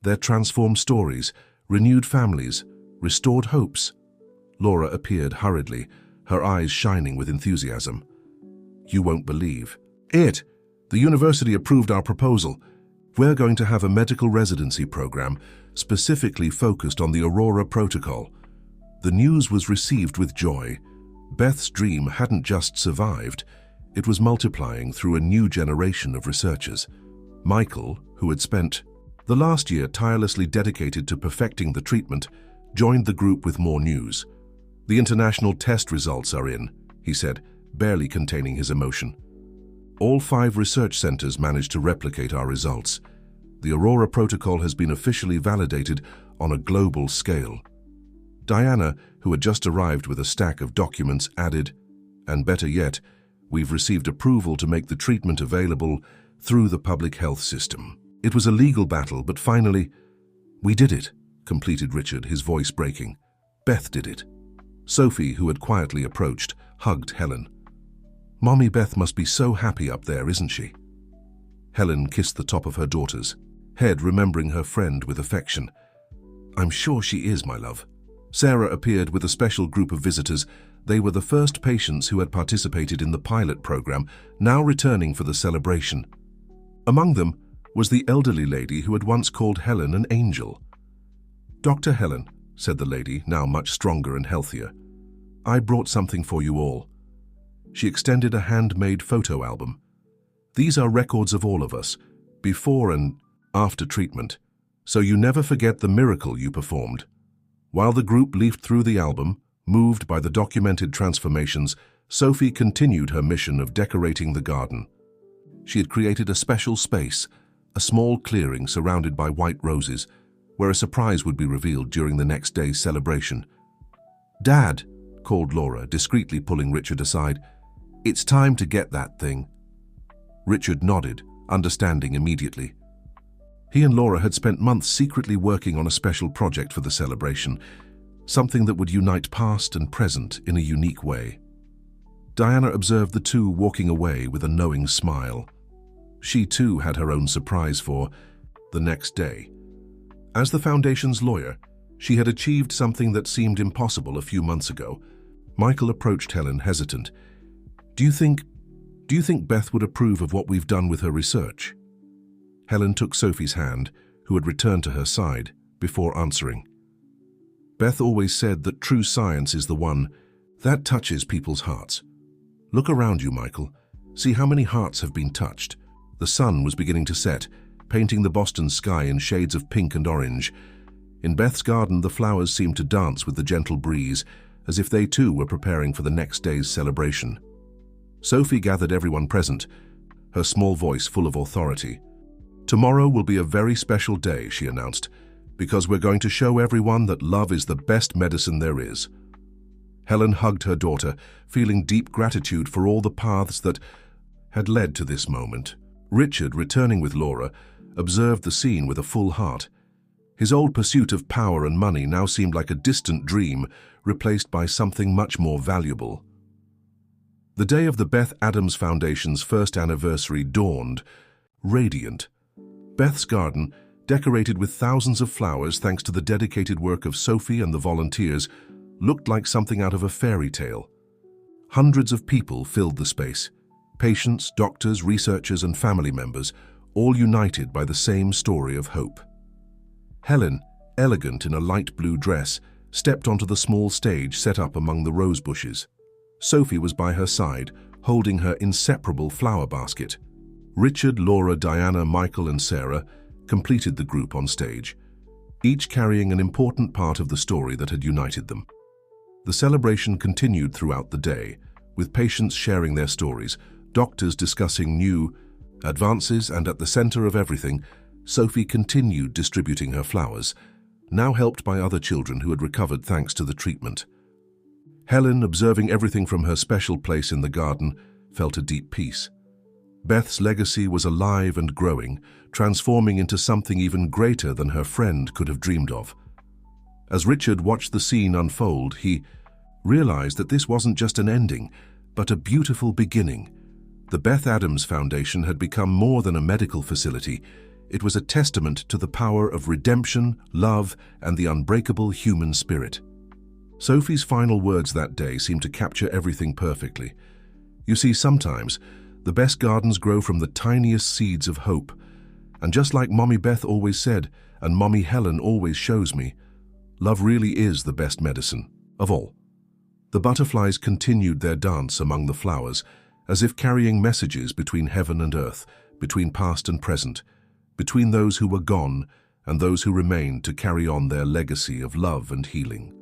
Their transformed stories, renewed families, restored hopes. Laura appeared hurriedly, her eyes shining with enthusiasm. "You won't believe it. The university approved our proposal. We're going to have a medical residency program specifically focused on the Aurora Protocol." The news was received with joy. Beth's dream hadn't just survived, it was multiplying through a new generation of researchers. Michael, who had spent the last year tirelessly dedicated to perfecting the treatment, joined the group with more news. "The international test results are in," he said, barely containing his emotion. "All 5 research centers managed to replicate our results. The Aurora Protocol has been officially validated on a global scale." Diana, who had just arrived with a stack of documents, added, "And better yet, We've received approval to make the treatment available through the public health system. It was a legal battle, but finally, we did it, completed Richard, his voice breaking. Beth did it. Sophie, who had quietly approached, hugged Helen. Mommy Beth must be so happy up there, isn't she? Helen kissed the top of her daughter's head, remembering her friend with affection. I'm sure she is, my love. Sarah appeared with a special group of visitors. They were the first patients who had participated in the pilot program, now returning for the celebration. Among them was the elderly lady who had once called Helen an angel. Dr. Helen, said the lady, now much stronger and healthier, I brought something for you all. She extended a handmade photo album. These are records of all of us, before and after treatment, so you never forget the miracle you performed. While the group leafed through the album, moved by the documented transformations, Sophie continued her mission of decorating the garden. She had created a special space, a small clearing surrounded by white roses, where a surprise would be revealed during the next day's celebration. Dad, called Laura, discreetly pulling Richard aside, it's time to get that thing. Richard nodded, understanding immediately. He and Laura had spent months secretly working on a special project for the celebration, something that would unite past and present in a unique way. Diana observed the two walking away with a knowing smile. She too had her own surprise for the next day. As the Foundation's lawyer, she had achieved something that seemed impossible a few months ago. Michael approached Helen, hesitant. Do you think Beth would approve of what we've done with her research? Helen took Sophie's hand, who had returned to her side, before answering. Beth always said that true science is the one that touches people's hearts. Look around you, Michael. See how many hearts have been touched. The sun was beginning to set, painting the Boston sky in shades of pink and orange. In Beth's garden, the flowers seemed to dance with the gentle breeze, as if they too were preparing for the next day's celebration. Sophie gathered everyone present, her small voice full of authority. Tomorrow will be a very special day, she announced, because we're going to show everyone that love is the best medicine there is. Helen hugged her daughter, feeling deep gratitude for all the paths that had led to this moment. Richard, returning with Laura, observed the scene with a full heart. His old pursuit of power and money now seemed like a distant dream, replaced by something much more valuable. The day of the Beth Adams Foundation's first anniversary dawned, radiant. Beth's garden, decorated with thousands of flowers thanks to the dedicated work of Sophie and the volunteers, looked like something out of a fairy tale. Hundreds of people filled the space. Patients, doctors, researchers, and family members, all united by the same story of hope. Helen, elegant in a light blue dress, stepped onto the small stage set up among the rose bushes. Sophie was by her side, holding her inseparable flower basket. Richard, Laura, Diana, Michael, and Sarah completed the group on stage, each carrying an important part of the story that had united them. The celebration continued throughout the day, with patients sharing their stories, doctors discussing new advances, and at the center of everything, Sophie continued distributing her flowers, now helped by other children who had recovered thanks to the treatment. Helen, observing everything from her special place in the garden, felt a deep peace. Beth's legacy was alive and growing, transforming into something even greater than her friend could have dreamed of. As Richard watched the scene unfold, he realized that this wasn't just an ending, but a beautiful beginning. The Beth Adams Foundation had become more than a medical facility. It was a testament to the power of redemption, love, and the unbreakable human spirit. Sophie's final words that day seemed to capture everything perfectly. You see, sometimes the best gardens grow from the tiniest seeds of hope. And just like Mommy Beth always said, and Mommy Helen always shows me, love really is the best medicine of all. The butterflies continued their dance among the flowers, as if carrying messages between heaven and earth, between past and present, between those who were gone and those who remained to carry on their legacy of love and healing.